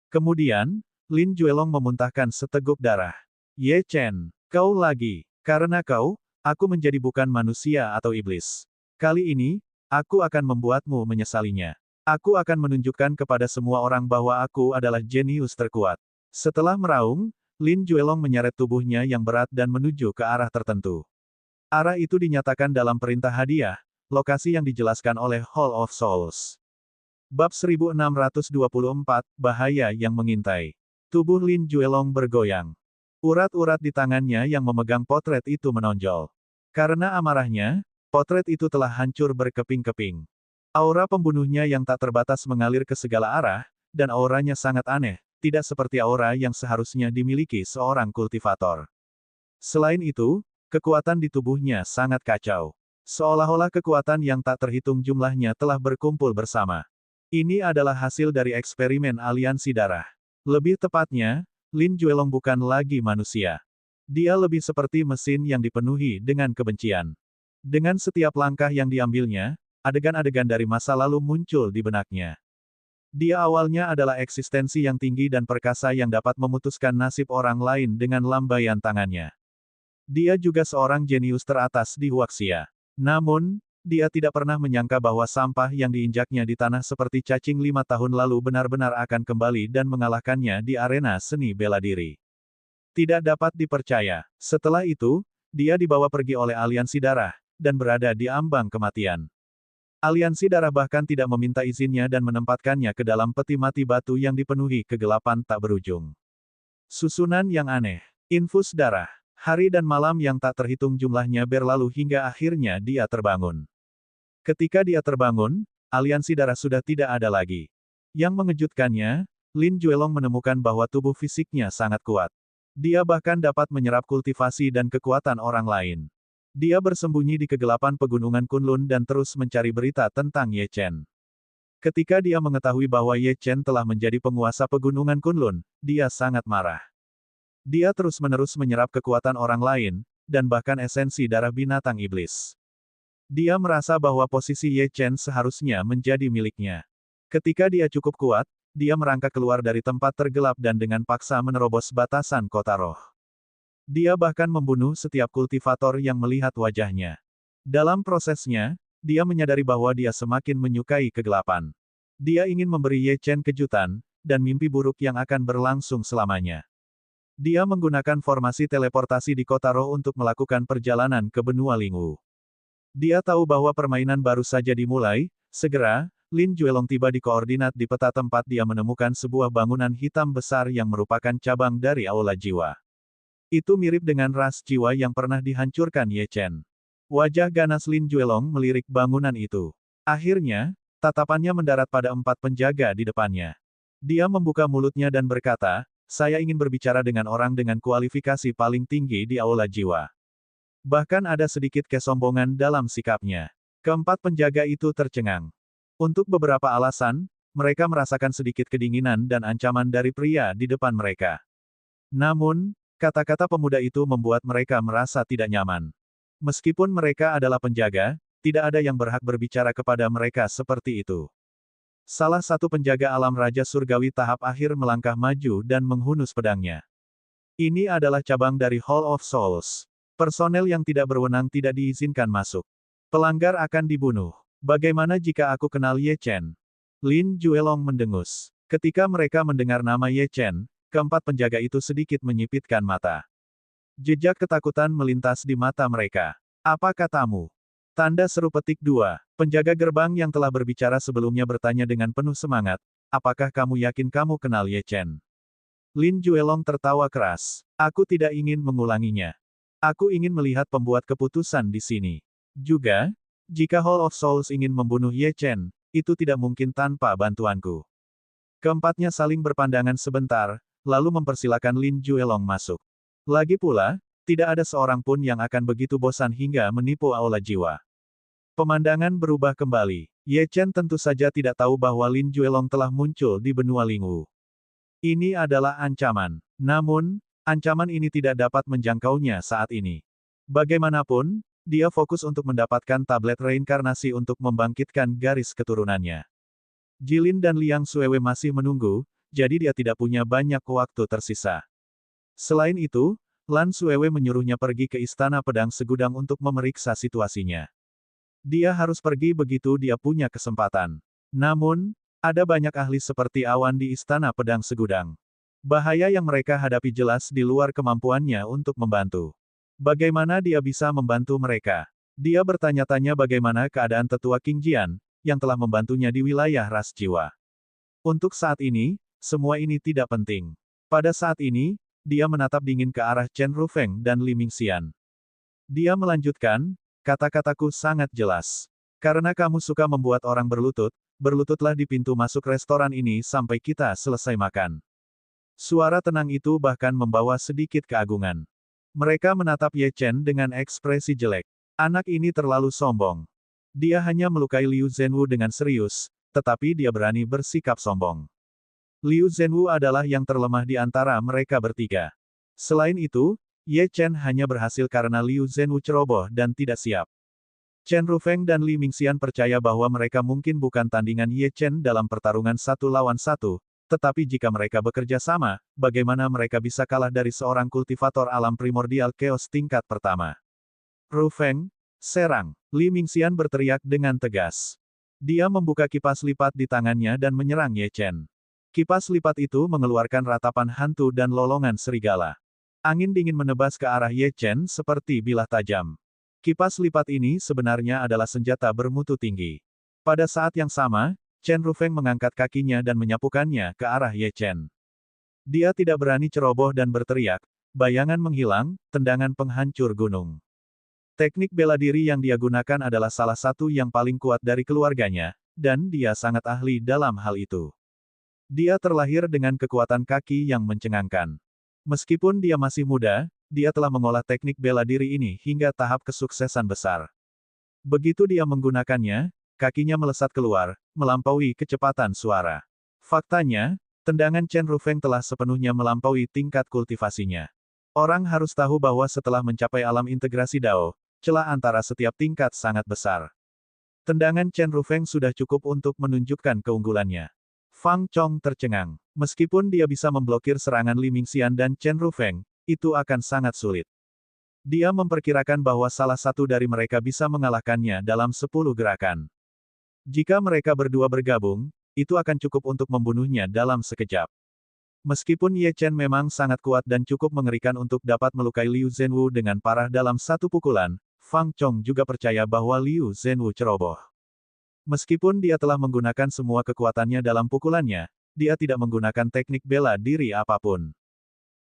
[SPEAKER 1] Kemudian, Lin Juelong memuntahkan seteguk darah. Ye Chen, kau lagi. Karena kau, aku menjadi bukan manusia atau iblis. Kali ini, aku akan membuatmu menyesalinya. Aku akan menunjukkan kepada semua orang bahwa aku adalah jenius terkuat. Setelah meraung, Lin Juelong menyeret tubuhnya yang berat dan menuju ke arah tertentu. Arah itu dinyatakan dalam perintah hadiah, lokasi yang dijelaskan oleh Hall of Souls. Bab 1624, Bahaya yang mengintai. Tubuh Lin Juelong bergoyang. Urat-urat di tangannya yang memegang potret itu menonjol. Karena amarahnya, potret itu telah hancur berkeping-keping. Aura pembunuhnya yang tak terbatas mengalir ke segala arah, dan auranya sangat aneh, tidak seperti aura yang seharusnya dimiliki seorang kultivator. Selain itu, kekuatan di tubuhnya sangat kacau. Seolah-olah kekuatan yang tak terhitung jumlahnya telah berkumpul bersama. Ini adalah hasil dari eksperimen aliansi darah. Lebih tepatnya, Lin Juelong bukan lagi manusia. Dia lebih seperti mesin yang dipenuhi dengan kebencian. Dengan setiap langkah yang diambilnya, adegan-adegan dari masa lalu muncul di benaknya. Dia awalnya adalah eksistensi yang tinggi dan perkasa yang dapat memutuskan nasib orang lain dengan lambaian tangannya. Dia juga seorang jenius teratas di Huaxia. Namun, dia tidak pernah menyangka bahwa sampah yang diinjaknya di tanah seperti cacing 5 tahun lalu benar-benar akan kembali dan mengalahkannya di arena seni bela diri. Tidak dapat dipercaya. Setelah itu, dia dibawa pergi oleh aliansi darah, dan berada di ambang kematian. Aliansi darah bahkan tidak meminta izinnya dan menempatkannya ke dalam peti mati batu yang dipenuhi kegelapan tak berujung. Susunan yang aneh. Infus darah. Hari dan malam yang tak terhitung jumlahnya berlalu hingga akhirnya dia terbangun. Ketika dia terbangun, aliansi darah sudah tidak ada lagi. Yang mengejutkannya, Lin Juelong menemukan bahwa tubuh fisiknya sangat kuat. Dia bahkan dapat menyerap kultivasi dan kekuatan orang lain. Dia bersembunyi di kegelapan pegunungan Kunlun dan terus mencari berita tentang Ye Chen. Ketika dia mengetahui bahwa Ye Chen telah menjadi penguasa pegunungan Kunlun, dia sangat marah. Dia terus-menerus menyerap kekuatan orang lain, dan bahkan esensi darah binatang iblis. Dia merasa bahwa posisi Ye Chen seharusnya menjadi miliknya. Ketika dia cukup kuat, dia merangkak keluar dari tempat tergelap dan dengan paksa menerobos batasan kota roh. Dia bahkan membunuh setiap kultivator yang melihat wajahnya. Dalam prosesnya, dia menyadari bahwa dia semakin menyukai kegelapan. Dia ingin memberi Ye Chen kejutan, dan mimpi buruk yang akan berlangsung selamanya. Dia menggunakan formasi teleportasi di kota roh untuk melakukan perjalanan ke benua Lingwu. Dia tahu bahwa permainan baru saja dimulai. Segera, Lin Juelong tiba di koordinat di peta tempat dia menemukan sebuah bangunan hitam besar yang merupakan cabang dari Aula Jiwa. Itu mirip dengan ras jiwa yang pernah dihancurkan Ye Chen. Wajah ganas Lin Juelong melirik bangunan itu. Akhirnya, tatapannya mendarat pada 4 penjaga di depannya. Dia membuka mulutnya dan berkata, "Saya ingin berbicara dengan orang dengan kualifikasi paling tinggi di Aula Jiwa." Bahkan ada sedikit kesombongan dalam sikapnya. Keempat penjaga itu tercengang. Untuk beberapa alasan, mereka merasakan sedikit kedinginan dan ancaman dari pria di depan mereka. Namun, kata-kata pemuda itu membuat mereka merasa tidak nyaman. Meskipun mereka adalah penjaga, tidak ada yang berhak berbicara kepada mereka seperti itu. Salah satu penjaga alam Raja Surgawi tahap akhir melangkah maju dan menghunus pedangnya. Ini adalah cabang dari Hall of Souls. Personel yang tidak berwenang tidak diizinkan masuk. Pelanggar akan dibunuh. Bagaimana jika aku kenal Ye Chen? Lin Juelong mendengus. Ketika mereka mendengar nama Ye Chen, keempat penjaga itu sedikit menyipitkan mata. Jejak ketakutan melintas di mata mereka. Apa katamu? Tanda seru petik 2. Penjaga gerbang yang telah berbicara sebelumnya bertanya dengan penuh semangat, apakah kamu yakin kamu kenal Ye Chen? Lin Juelong tertawa keras. Aku tidak ingin mengulanginya. Aku ingin melihat pembuat keputusan di sini. Juga, jika Hall of Souls ingin membunuh Ye Chen, itu tidak mungkin tanpa bantuanku. Keempatnya saling berpandangan sebentar, lalu mempersilakan Lin Juelong masuk. Lagi pula, tidak ada seorang pun yang akan begitu bosan hingga menipu Aula Jiwa. Pemandangan berubah kembali. Ye Chen tentu saja tidak tahu bahwa Lin Juelong telah muncul di benua Lingwu. Ini adalah ancaman. Namun, ancaman ini tidak dapat menjangkaunya saat ini. Bagaimanapun, dia fokus untuk mendapatkan tablet reinkarnasi untuk membangkitkan garis keturunannya. Jilin dan Liang Xuewe masih menunggu, jadi dia tidak punya banyak waktu tersisa. Selain itu, Lan Xuewe menyuruhnya pergi ke Istana Pedang Segudang untuk memeriksa situasinya. Dia harus pergi begitu dia punya kesempatan. Namun, ada banyak ahli seperti awan di Istana Pedang Segudang. Bahaya yang mereka hadapi jelas di luar kemampuannya untuk membantu. Bagaimana dia bisa membantu mereka? Dia bertanya-tanya bagaimana keadaan tetua King Jian, yang telah membantunya di wilayah ras jiwa. Untuk saat ini, semua ini tidak penting. Pada saat ini, dia menatap dingin ke arah Chen Rufeng dan Li Mingxian. Dia melanjutkan, kata-kataku sangat jelas. Karena kamu suka membuat orang berlutut, berlututlah di pintu masuk restoran ini sampai kita selesai makan. Suara tenang itu bahkan membawa sedikit keagungan. Mereka menatap Ye Chen dengan ekspresi jelek. Anak ini terlalu sombong. Dia hanya melukai Liu Zhenwu dengan serius, tetapi dia berani bersikap sombong. Liu Zhenwu adalah yang terlemah di antara mereka bertiga. Selain itu, Ye Chen hanya berhasil karena Liu Zhenwu ceroboh dan tidak siap. Chen Rufeng dan Li Mingxian percaya bahwa mereka mungkin bukan tandingan Ye Chen dalam pertarungan 1 lawan 1, tetapi jika mereka bekerja sama, bagaimana mereka bisa kalah dari seorang kultivator alam primordial Chaos tingkat pertama? Rufeng, serang! Li Mingxian berteriak dengan tegas. Dia membuka kipas lipat di tangannya dan menyerang Ye Chen. Kipas lipat itu mengeluarkan ratapan hantu dan lolongan serigala. Angin dingin menebas ke arah Ye Chen seperti bilah tajam. Kipas lipat ini sebenarnya adalah senjata bermutu tinggi. Pada saat yang sama, Chen Rufeng mengangkat kakinya dan menyapukannya ke arah Ye Chen. Dia tidak berani ceroboh dan berteriak, bayangan menghilang, tendangan penghancur gunung. Teknik bela diri yang dia gunakan adalah salah satu yang paling kuat dari keluarganya, dan dia sangat ahli dalam hal itu. Dia terlahir dengan kekuatan kaki yang mencengangkan. Meskipun dia masih muda, dia telah mengolah teknik bela diri ini hingga tahap kesuksesan besar. Begitu dia menggunakannya, kakinya melesat keluar, melampaui kecepatan suara. Faktanya, tendangan Chen Rufeng telah sepenuhnya melampaui tingkat kultivasinya. Orang harus tahu bahwa setelah mencapai alam integrasi Dao, celah antara setiap tingkat sangat besar. Tendangan Chen Rufeng sudah cukup untuk menunjukkan keunggulannya. Fang Chong tercengang. Meskipun dia bisa memblokir serangan Li Mingxian dan Chen Rufeng, itu akan sangat sulit. Dia memperkirakan bahwa salah satu dari mereka bisa mengalahkannya dalam 10 gerakan. Jika mereka berdua bergabung, itu akan cukup untuk membunuhnya dalam sekejap. Meskipun Ye Chen memang sangat kuat dan cukup mengerikan untuk dapat melukai Liu Zhenwu dengan parah dalam satu pukulan, Fang Chong juga percaya bahwa Liu Zhenwu ceroboh. Meskipun dia telah menggunakan semua kekuatannya dalam pukulannya, dia tidak menggunakan teknik bela diri apapun.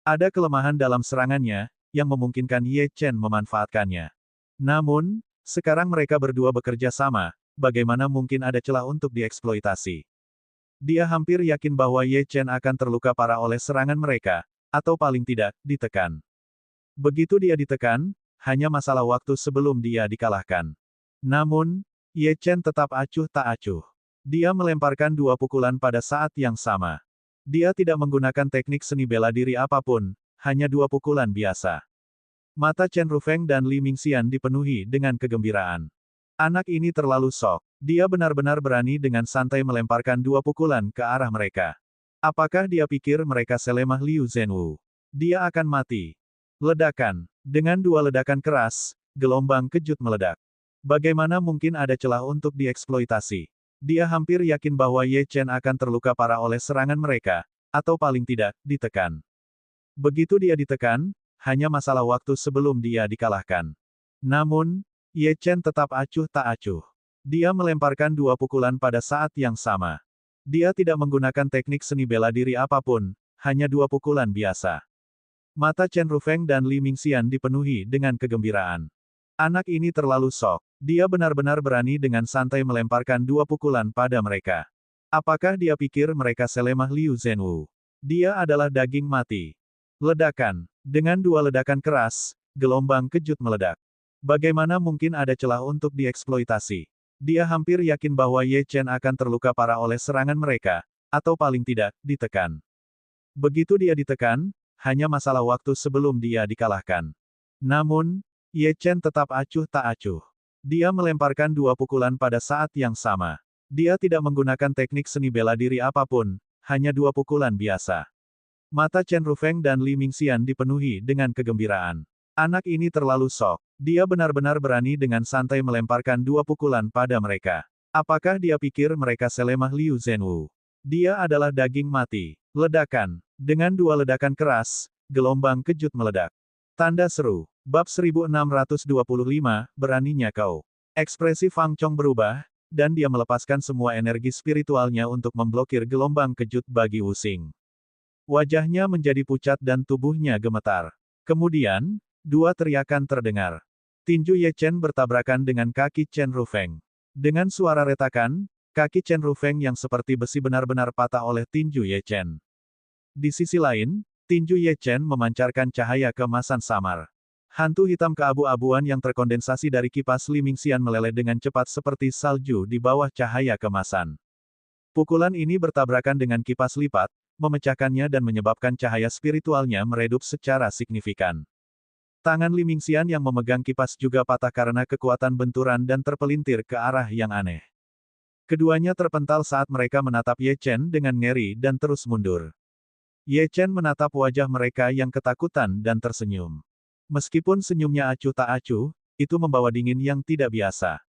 [SPEAKER 1] Ada kelemahan dalam serangannya, yang memungkinkan Ye Chen memanfaatkannya. Namun, sekarang mereka berdua bekerja sama, bagaimana mungkin ada celah untuk dieksploitasi. Dia hampir yakin bahwa Ye Chen akan terluka parah oleh serangan mereka, atau paling tidak, ditekan. Begitu dia ditekan, hanya masalah waktu sebelum dia dikalahkan. Namun, Ye Chen tetap acuh tak acuh. Dia melemparkan dua pukulan pada saat yang sama. Dia tidak menggunakan teknik seni bela diri apapun, hanya dua pukulan biasa. Mata Chen Rufeng dan Li Mingxian dipenuhi dengan kegembiraan. Anak ini terlalu sok. Dia benar-benar berani dengan santai melemparkan dua pukulan ke arah mereka. Apakah dia pikir mereka selemah Liu Zhenwu? Dia akan mati. Ledakan. Dengan dua ledakan keras, gelombang kejut meledak. Bagaimana mungkin ada celah untuk dieksploitasi? Dia hampir yakin bahwa Ye Chen akan terluka parah oleh serangan mereka, atau paling tidak, ditekan. Begitu dia ditekan, hanya masalah waktu sebelum dia dikalahkan. Namun, Ye Chen tetap acuh tak acuh. Dia melemparkan dua pukulan pada saat yang sama. Dia tidak menggunakan teknik seni bela diri apapun, hanya dua pukulan biasa. Mata Chen Rufeng dan Li Mingxian dipenuhi dengan kegembiraan. Anak ini terlalu sok. Dia benar-benar berani dengan santai melemparkan dua pukulan pada mereka. Apakah dia pikir mereka selemah Liu Zhenwu? Dia adalah daging mati. Ledakan. Dengan dua ledakan keras, gelombang kejut meledak. Bagaimana mungkin ada celah untuk dieksploitasi? Dia hampir yakin bahwa Ye Chen akan terluka parah oleh serangan mereka, atau paling tidak, ditekan. Begitu dia ditekan, hanya masalah waktu sebelum dia dikalahkan. Namun, Ye Chen tetap acuh tak acuh. Dia melemparkan dua pukulan pada saat yang sama. Dia tidak menggunakan teknik seni bela diri apapun, hanya dua pukulan biasa. Mata Chen Rufeng dan Li Mingxian dipenuhi dengan kegembiraan. Anak ini terlalu sok. Dia benar-benar berani dengan santai melemparkan dua pukulan pada mereka. Apakah dia pikir mereka selemah Liu Zhenwu? Dia adalah daging mati. Ledakan. Dengan dua ledakan keras, gelombang kejut meledak. Tanda seru. Bab 1625, beraninya kau. Ekspresi Fang Chong berubah, dan dia melepaskan semua energi spiritualnya untuk memblokir gelombang kejut bagi Wuxing. Wajahnya menjadi pucat dan tubuhnya gemetar. Kemudian, dua teriakan terdengar. Tinju Ye Chen bertabrakan dengan kaki Chen Rufeng. Dengan suara retakan, kaki Chen Rufeng yang seperti besi benar-benar patah oleh tinju Ye Chen. Di sisi lain, tinju Ye Chen memancarkan cahaya keemasan samar. Hantu hitam keabu-abuan yang terkondensasi dari kipas Li Mingxian meleleh dengan cepat seperti salju di bawah cahaya keemasan. Pukulan ini bertabrakan dengan kipas lipat, memecahkannya dan menyebabkan cahaya spiritualnya meredup secara signifikan. Tangan Li Mingxian yang memegang kipas juga patah karena kekuatan benturan dan terpelintir ke arah yang aneh. Keduanya terpental saat mereka menatap Ye Chen dengan ngeri dan terus mundur. Ye Chen menatap wajah mereka yang ketakutan dan tersenyum. Meskipun senyumnya acuh tak acuh, itu membawa dingin yang tidak biasa.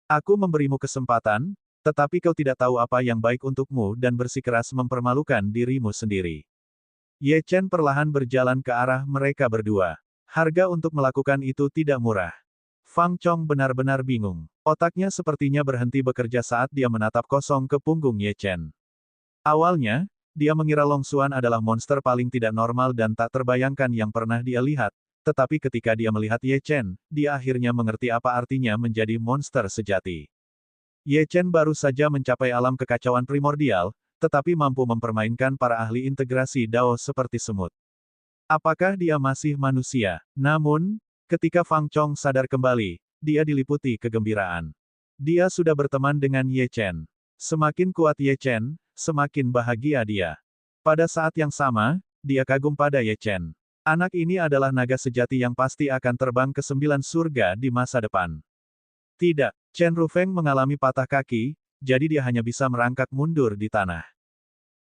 [SPEAKER 1] Aku memberimu kesempatan, tetapi kau tidak tahu apa yang baik untukmu dan bersikeras mempermalukan dirimu sendiri. Ye Chen perlahan berjalan ke arah mereka berdua. Harga untuk melakukan itu tidak murah. Fang Chong benar-benar bingung. Otaknya sepertinya berhenti bekerja saat dia menatap kosong ke punggung Ye Chen. Awalnya, dia mengira Long Xuan adalah monster paling tidak normal dan tak terbayangkan yang pernah dia lihat, tetapi ketika dia melihat Ye Chen, dia akhirnya mengerti apa artinya menjadi monster sejati. Ye Chen baru saja mencapai alam kekacauan primordial, tetapi mampu mempermainkan para ahli integrasi Dao seperti semut. Apakah dia masih manusia? Namun, ketika Fang Chong sadar kembali, dia diliputi kegembiraan. Dia sudah berteman dengan Ye Chen. Semakin kuat Ye Chen, semakin bahagia dia. Pada saat yang sama, dia kagum pada Ye Chen. Anak ini adalah naga sejati yang pasti akan terbang ke 9 surga di masa depan. Tidak, Chen Rufeng mengalami patah kaki, jadi dia hanya bisa merangkak mundur di tanah.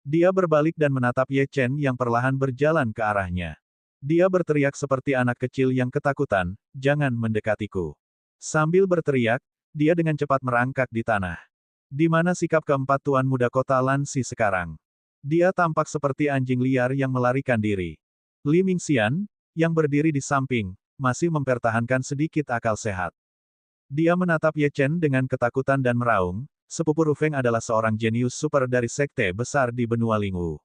[SPEAKER 1] Dia berbalik dan menatap Ye Chen yang perlahan berjalan ke arahnya. Dia berteriak seperti anak kecil yang ketakutan, "Jangan mendekatiku." Sambil berteriak, dia dengan cepat merangkak di tanah. Di mana sikap keempat tuan muda kota Lansi sekarang? Dia tampak seperti anjing liar yang melarikan diri. Li Mingxian, yang berdiri di samping, masih mempertahankan sedikit akal sehat. Dia menatap Ye Chen dengan ketakutan dan meraung, sepupu Rufeng adalah seorang jenius super dari sekte besar di benua Lingwu.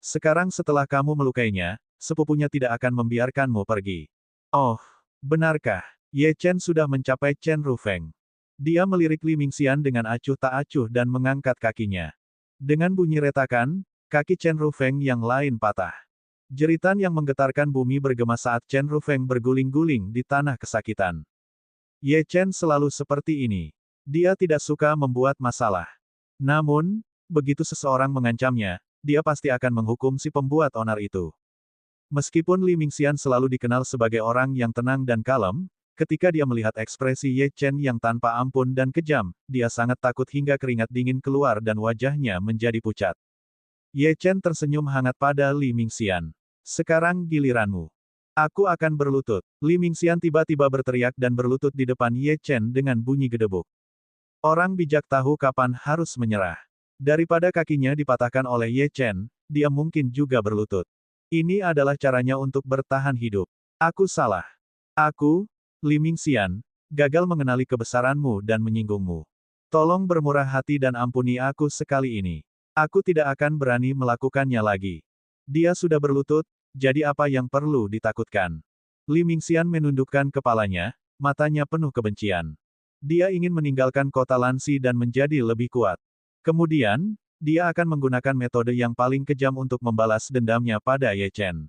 [SPEAKER 1] Sekarang setelah kamu melukainya, sepupunya tidak akan membiarkanmu pergi. Oh, benarkah? Ye Chen sudah mencapai Chen Rufeng. Dia melirik Li Mingxian dengan acuh tak acuh dan mengangkat kakinya. Dengan bunyi retakan, kaki Chen Rufeng yang lain patah. Jeritan yang menggetarkan bumi bergema saat Chen Rufeng berguling-guling di tanah kesakitan. Ye Chen selalu seperti ini. Dia tidak suka membuat masalah. Namun, begitu seseorang mengancamnya, dia pasti akan menghukum si pembuat onar itu. Meskipun Li Mingxian selalu dikenal sebagai orang yang tenang dan kalem, ketika dia melihat ekspresi Ye Chen yang tanpa ampun dan kejam, dia sangat takut hingga keringat dingin keluar dan wajahnya menjadi pucat. Ye Chen tersenyum hangat pada Li Mingxian. Sekarang giliranmu. Aku akan berlutut. Li Mingxian tiba-tiba berteriak dan berlutut di depan Ye Chen dengan bunyi gedebuk. Orang bijak tahu kapan harus menyerah. Daripada kakinya dipatahkan oleh Ye Chen, dia mungkin juga berlutut. Ini adalah caranya untuk bertahan hidup. Aku salah. Aku, Li Mingxian, gagal mengenali kebesaranmu dan menyinggungmu. Tolong bermurah hati dan ampuni aku sekali ini. Aku tidak akan berani melakukannya lagi. Dia sudah berlutut, jadi apa yang perlu ditakutkan? Li Mingxian menundukkan kepalanya, matanya penuh kebencian. Dia ingin meninggalkan kota Lansi dan menjadi lebih kuat. Kemudian, dia akan menggunakan metode yang paling kejam untuk membalas dendamnya pada Ye Chen.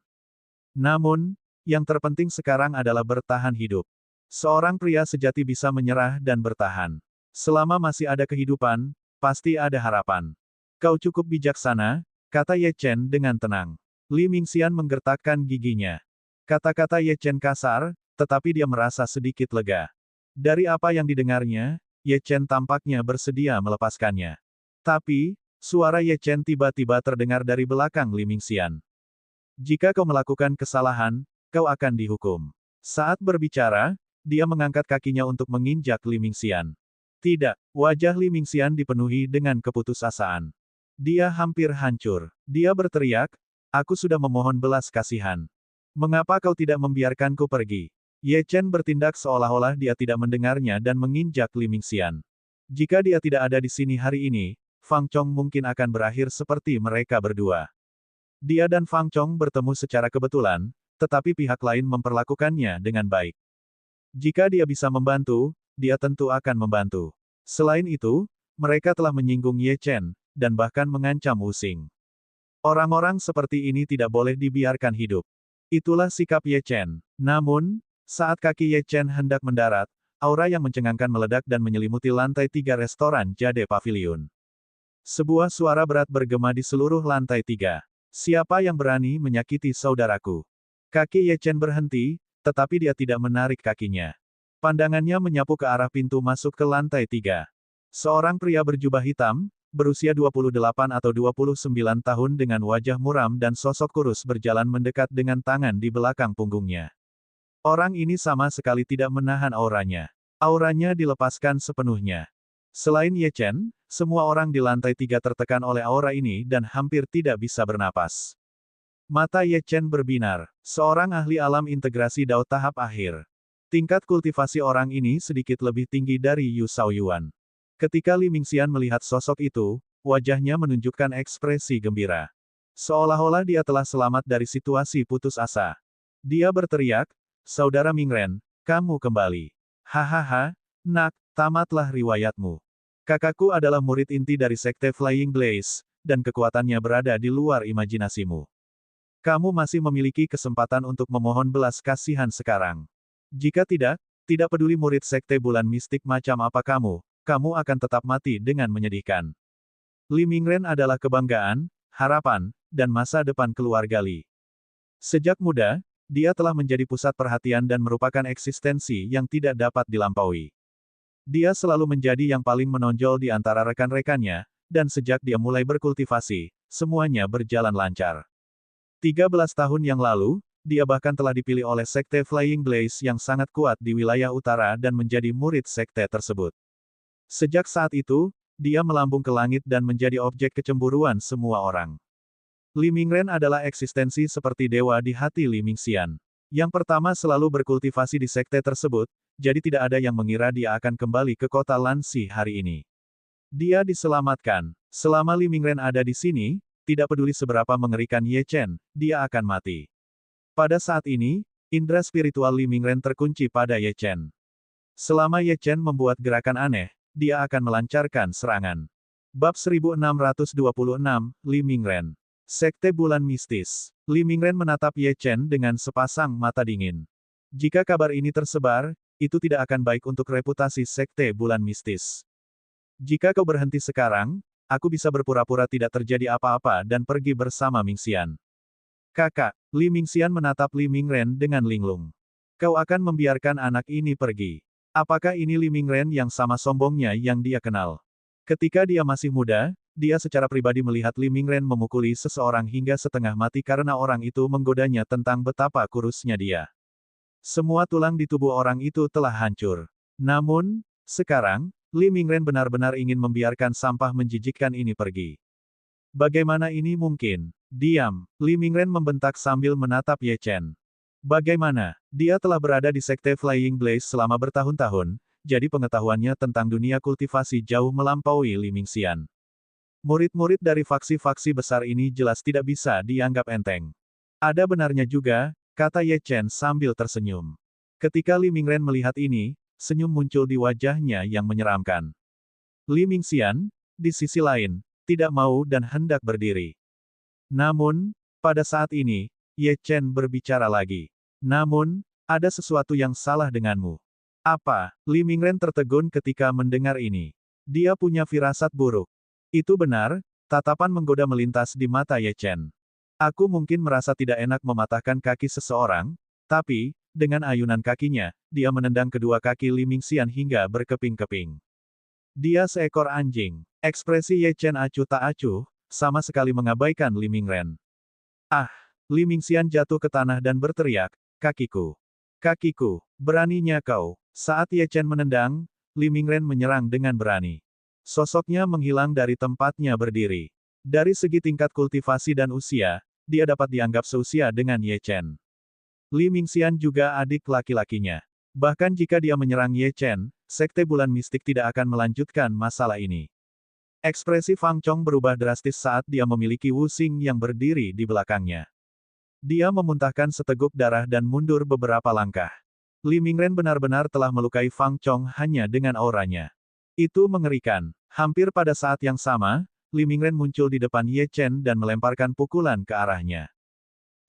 [SPEAKER 1] Namun, yang terpenting sekarang adalah bertahan hidup. Seorang pria sejati bisa menyerah dan bertahan. Selama masih ada kehidupan, pasti ada harapan. Kau cukup bijaksana, kata Ye Chen dengan tenang. Li Mingxian menggertakkan giginya. Kata-kata Ye Chen kasar, tetapi dia merasa sedikit lega. Dari apa yang didengarnya, Ye Chen tampaknya bersedia melepaskannya. Tapi, suara Ye Chen tiba-tiba terdengar dari belakang Li Mingxian. Jika kau melakukan kesalahan, kau akan dihukum. Saat berbicara, dia mengangkat kakinya untuk menginjak Li Mingxian. Tidak, wajah Li Mingxian dipenuhi dengan keputusasaan. Dia hampir hancur. Dia berteriak, aku sudah memohon belas kasihan. Mengapa kau tidak membiarkanku pergi? Ye Chen bertindak seolah-olah dia tidak mendengarnya dan menginjak Li Mingxian. Jika dia tidak ada di sini hari ini, Fang Chong mungkin akan berakhir seperti mereka berdua. Dia dan Fang Chong bertemu secara kebetulan, tetapi pihak lain memperlakukannya dengan baik. Jika dia bisa membantu, dia tentu akan membantu. Selain itu, mereka telah menyinggung Ye Chen, dan bahkan mengancam Wu Xing. Orang-orang seperti ini tidak boleh dibiarkan hidup. Itulah sikap Ye Chen. Namun, saat kaki Ye Chen hendak mendarat, aura yang mencengangkan meledak dan menyelimuti lantai 3 restoran Jade Pavilion. Sebuah suara berat bergema di seluruh lantai 3. Siapa yang berani menyakiti saudaraku? Kaki Ye Chen berhenti, tetapi dia tidak menarik kakinya. Pandangannya menyapu ke arah pintu masuk ke lantai 3. Seorang pria berjubah hitam, berusia 28 atau 29 tahun dengan wajah muram dan sosok kurus berjalan mendekat dengan tangan di belakang punggungnya. Orang ini sama sekali tidak menahan auranya. Auranya dilepaskan sepenuhnya. Selain Ye Chen, semua orang di lantai 3 tertekan oleh aura ini dan hampir tidak bisa bernapas. Mata Ye Chen berbinar, seorang ahli alam integrasi Dao tahap akhir. Tingkat kultivasi orang ini sedikit lebih tinggi dari Yu Shaoyuan. Ketika Li Mingxian melihat sosok itu, wajahnya menunjukkan ekspresi gembira. Seolah-olah dia telah selamat dari situasi putus asa. Dia berteriak, Saudara Mingren, kamu kembali. Hahaha, nak, tamatlah riwayatmu. Kakakku adalah murid inti dari Sekte Flying Blaze, dan kekuatannya berada di luar imajinasimu. Kamu masih memiliki kesempatan untuk memohon belas kasihan sekarang. Jika tidak peduli murid Sekte Bulan Mistik macam apa kamu akan tetap mati dengan menyedihkan. Li Mingren adalah kebanggaan, harapan, dan masa depan keluarga Li. Sejak muda, dia telah menjadi pusat perhatian dan merupakan eksistensi yang tidak dapat dilampaui. Dia selalu menjadi yang paling menonjol di antara rekan-rekannya, dan sejak dia mulai berkultivasi, semuanya berjalan lancar. 13 tahun yang lalu, dia bahkan telah dipilih oleh Sekte Flying Blaze yang sangat kuat di wilayah utara dan menjadi murid sekte tersebut. Sejak saat itu, dia melambung ke langit dan menjadi objek kecemburuan semua orang. Li Mingren adalah eksistensi seperti dewa di hati Li Mingxian. Yang pertama selalu berkultivasi di sekte tersebut, jadi tidak ada yang mengira dia akan kembali ke kota Lanxi hari ini. Dia diselamatkan. Selama Li Mingren ada di sini, tidak peduli seberapa mengerikan Ye Chen, dia akan mati. Pada saat ini, indera spiritual Li Mingren terkunci pada Ye Chen. Selama Ye Chen membuat gerakan aneh, dia akan melancarkan serangan. Bab 1626, Li Mingren. Sekte Bulan Mistis. Li Mingren menatap Ye Chen dengan sepasang mata dingin. Jika kabar ini tersebar, itu tidak akan baik untuk reputasi Sekte Bulan Mistis. Jika kau berhenti sekarang, aku bisa berpura-pura tidak terjadi apa-apa dan pergi bersama Mingxian. Kakak, Li Mingxian menatap Li Mingren dengan linglung. Kau akan membiarkan anak ini pergi. Apakah ini Li Mingren yang sama sombongnya yang dia kenal? Ketika dia masih muda, dia secara pribadi melihat Li Mingren memukuli seseorang hingga setengah mati karena orang itu menggodanya tentang betapa kurusnya dia. Semua tulang di tubuh orang itu telah hancur. Namun, sekarang, Li Mingren benar-benar ingin membiarkan sampah menjijikkan ini pergi. Bagaimana ini mungkin? Diam, Li Mingren membentak sambil menatap Ye Chen. Bagaimana? Dia telah berada di Sekte Flying Blaze selama bertahun-tahun, jadi pengetahuannya tentang dunia kultivasi jauh melampaui Li Mingxian. Murid-murid dari faksi-faksi besar ini jelas tidak bisa dianggap enteng. Ada benarnya juga, kata Ye Chen sambil tersenyum. Ketika Li Mingren melihat ini, senyum muncul di wajahnya yang menyeramkan. Li Mingxian, di sisi lain, tidak mau dan hendak berdiri. Namun, pada saat ini, Ye Chen berbicara lagi. Namun, ada sesuatu yang salah denganmu. Apa? Li Mingren tertegun ketika mendengar ini. Dia punya firasat buruk. Itu benar, tatapan menggoda melintas di mata Ye Chen. Aku mungkin merasa tidak enak mematahkan kaki seseorang, tapi, dengan ayunan kakinya, dia menendang kedua kaki Li Mingxian hingga berkeping-keping. Dia seekor anjing. Ekspresi Ye Chen acuh tak acuh, sama sekali mengabaikan Li Mingren. Ah! Li Mingxian jatuh ke tanah dan berteriak, kakiku. Kakiku, beraninya kau. Saat Ye Chen menendang, Li Mingren menyerang dengan berani. Sosoknya menghilang dari tempatnya berdiri. Dari segi tingkat kultivasi dan usia, dia dapat dianggap seusia dengan Ye Chen. Li Mingxian juga adik laki-lakinya. Bahkan jika dia menyerang Ye Chen, Sekte Bulan Mistik tidak akan melanjutkan masalah ini. Ekspresi Fang Chong berubah drastis saat dia memiliki Wu Xing yang berdiri di belakangnya. Dia memuntahkan seteguk darah dan mundur beberapa langkah. Li Mingren benar-benar telah melukai Fang Chong hanya dengan auranya. Itu mengerikan. Hampir pada saat yang sama, Li Mingren muncul di depan Ye Chen dan melemparkan pukulan ke arahnya.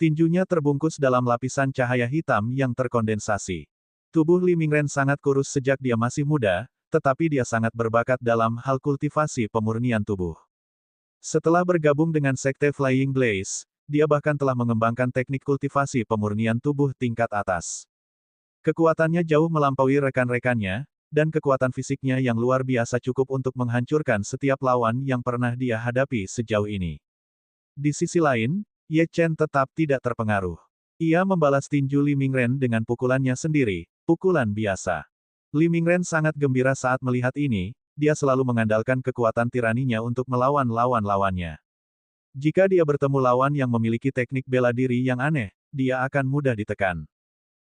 [SPEAKER 1] Tinjunya terbungkus dalam lapisan cahaya hitam yang terkondensasi. Tubuh Li Mingren sangat kurus sejak dia masih muda, tetapi dia sangat berbakat dalam hal kultivasi pemurnian tubuh. Setelah bergabung dengan Sekte Flying Blaze, dia bahkan telah mengembangkan teknik kultivasi pemurnian tubuh tingkat atas. Kekuatannya jauh melampaui rekan-rekannya, dan kekuatan fisiknya yang luar biasa cukup untuk menghancurkan setiap lawan yang pernah dia hadapi sejauh ini. Di sisi lain, Ye Chen tetap tidak terpengaruh. Ia membalas tinju Li Mingren dengan pukulannya sendiri, pukulan biasa. Li Mingren sangat gembira saat melihat ini, dia selalu mengandalkan kekuatan tiraninya untuk melawan lawan-lawannya. Jika dia bertemu lawan yang memiliki teknik bela diri yang aneh, dia akan mudah ditekan.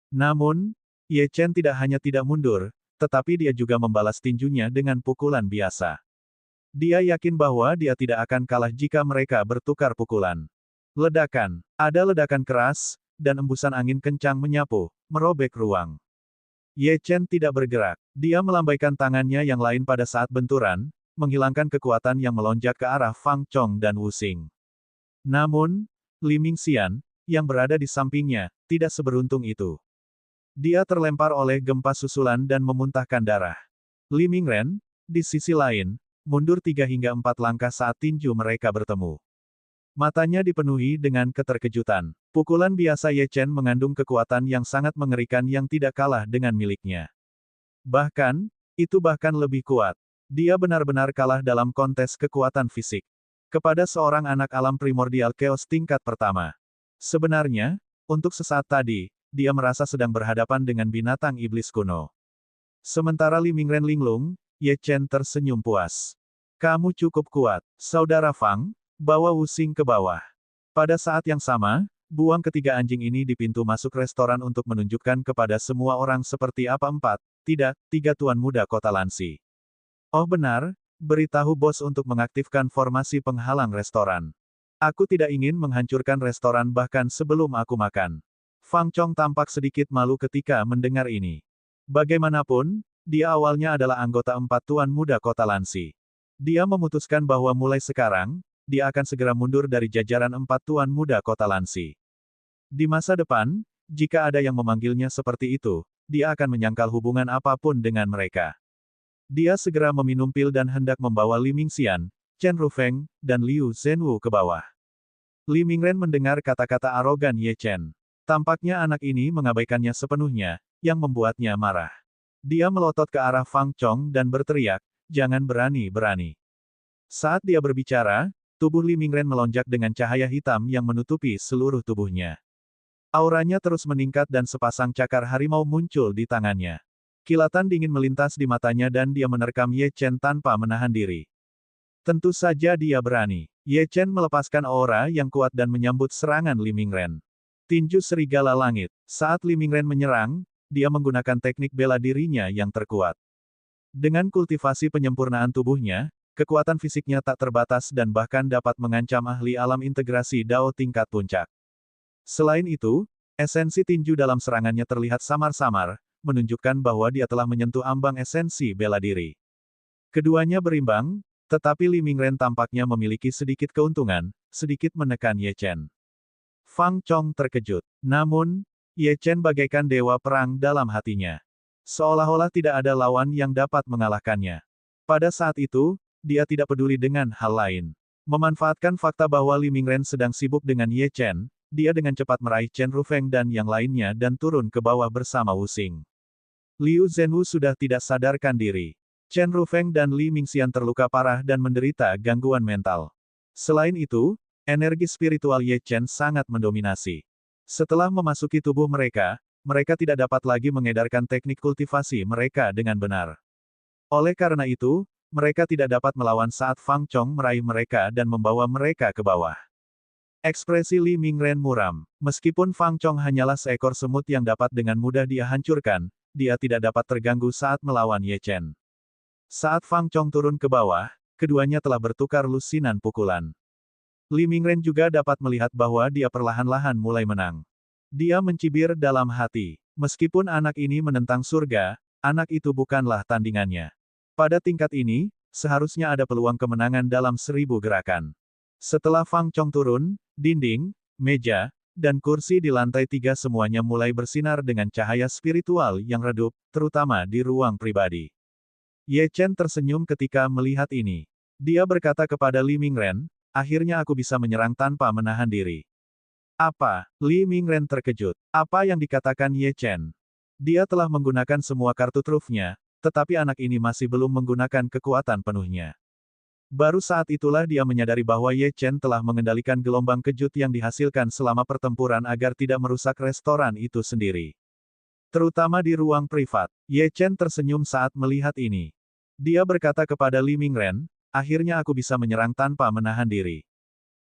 [SPEAKER 1] Namun, Ye Chen tidak hanya tidak mundur, tetapi dia juga membalas tinjunya dengan pukulan biasa. Dia yakin bahwa dia tidak akan kalah jika mereka bertukar pukulan. Ledakan. Ada ledakan keras, dan embusan angin kencang menyapu, merobek ruang. Ye Chen tidak bergerak. Dia melambaikan tangannya yang lain pada saat benturan, menghilangkan kekuatan yang melonjak ke arah Fang Chong dan Wu Xing. Namun, Li Mingxian, yang berada di sampingnya, tidak seberuntung itu. Dia terlempar oleh gempa susulan dan memuntahkan darah. Li Mingren, di sisi lain, mundur 3 hingga 4 langkah saat tinju mereka bertemu. Matanya dipenuhi dengan keterkejutan. Pukulan biasa Ye Chen mengandung kekuatan yang sangat mengerikan yang tidak kalah dengan miliknya. Bahkan, itu bahkan lebih kuat. Dia benar-benar kalah dalam kontes kekuatan fisik. Kepada seorang anak alam primordial chaos tingkat pertama. Sebenarnya, untuk sesaat tadi, dia merasa sedang berhadapan dengan binatang iblis kuno. Sementara Li Mingren linglung, Ye Chen tersenyum puas. Kamu cukup kuat, Saudara Fang, bawa Wu Xing ke bawah. Pada saat yang sama, buang ketiga anjing ini di pintu masuk restoran untuk menunjukkan kepada semua orang seperti apa tidak, 3 tuan muda kota Lansi. Oh benar, beritahu bos untuk mengaktifkan formasi penghalang restoran. Aku tidak ingin menghancurkan restoran bahkan sebelum aku makan. Fang Chong tampak sedikit malu ketika mendengar ini. Bagaimanapun, dia awalnya adalah anggota 4 tuan muda kota Lansi. Dia memutuskan bahwa mulai sekarang, dia akan segera mundur dari jajaran 4 tuan muda kota Lansi. Di masa depan, jika ada yang memanggilnya seperti itu, dia akan menyangkal hubungan apapun dengan mereka. Dia segera meminum pil dan hendak membawa Li Mingxian, Chen Rufeng, dan Liu Zhenwu ke bawah. Li Mingren mendengar kata-kata arogan Ye Chen. Tampaknya anak ini mengabaikannya sepenuhnya, yang membuatnya marah. Dia melotot ke arah Fang Chong dan berteriak, "Jangan berani-berani." Saat dia berbicara, tubuh Li Mingren melonjak dengan cahaya hitam yang menutupi seluruh tubuhnya. Auranya terus meningkat dan sepasang cakar harimau muncul di tangannya. Kilatan dingin melintas di matanya dan dia menerkam Ye Chen tanpa menahan diri. Tentu saja dia berani. Ye Chen melepaskan aura yang kuat dan menyambut serangan Li Mingren. Tinju serigala langit. Saat Li Mingren menyerang, dia menggunakan teknik bela dirinya yang terkuat. Dengan kultivasi penyempurnaan tubuhnya, kekuatan fisiknya tak terbatas dan bahkan dapat mengancam ahli alam integrasi Dao tingkat puncak. Selain itu, esensi tinju dalam serangannya terlihat samar-samar, menunjukkan bahwa dia telah menyentuh ambang esensi bela diri. Keduanya berimbang, tetapi Li Mingren tampaknya memiliki sedikit keuntungan, sedikit menekan Ye Chen. Fang Chong terkejut. Namun, Ye Chen bagaikan dewa perang dalam hatinya. Seolah-olah tidak ada lawan yang dapat mengalahkannya. Pada saat itu, dia tidak peduli dengan hal lain. Memanfaatkan fakta bahwa Li Mingren sedang sibuk dengan Ye Chen, dia dengan cepat meraih Chen Rufeng dan yang lainnya dan turun ke bawah bersama Wu Xing. Liu Zhenwu sudah tidak sadarkan diri. Chen Rufeng dan Li Mingxian terluka parah dan menderita gangguan mental. Selain itu, energi spiritual Ye Chen sangat mendominasi. Setelah memasuki tubuh mereka, mereka tidak dapat lagi mengedarkan teknik kultivasi mereka dengan benar. Oleh karena itu, mereka tidak dapat melawan saat Fang Chong meraih mereka dan membawa mereka ke bawah. Ekspresi Li Mingren muram. Meskipun Fang Chong hanyalah seekor semut yang dapat dengan mudah dia hancurkan, dia tidak dapat terganggu saat melawan Ye Chen. Saat Fang Chong turun ke bawah, keduanya telah bertukar lusinan pukulan. Li Mingren juga dapat melihat bahwa dia perlahan-lahan mulai menang. Dia mencibir dalam hati. Meskipun anak ini menentang surga, anak itu bukanlah tandingannya. Pada tingkat ini, seharusnya ada peluang kemenangan dalam 1000 gerakan. Setelah Fang Chong turun, dinding, meja, dan kursi di lantai 3 semuanya mulai bersinar dengan cahaya spiritual yang redup, terutama di ruang pribadi. Ye Chen tersenyum ketika melihat ini. Dia berkata kepada Li Mingren, "Akhirnya aku bisa menyerang tanpa menahan diri." Apa? Li Mingren terkejut. Apa yang dikatakan Ye Chen? Dia telah menggunakan semua kartu trufnya, tetapi anak ini masih belum menggunakan kekuatan penuhnya. Baru saat itulah dia menyadari bahwa Ye Chen telah mengendalikan gelombang kejut yang dihasilkan selama pertempuran agar tidak merusak restoran itu sendiri. Terutama di ruang privat. Ye Chen tersenyum saat melihat ini. Dia berkata kepada Li Mingren, "Akhirnya aku bisa menyerang tanpa menahan diri."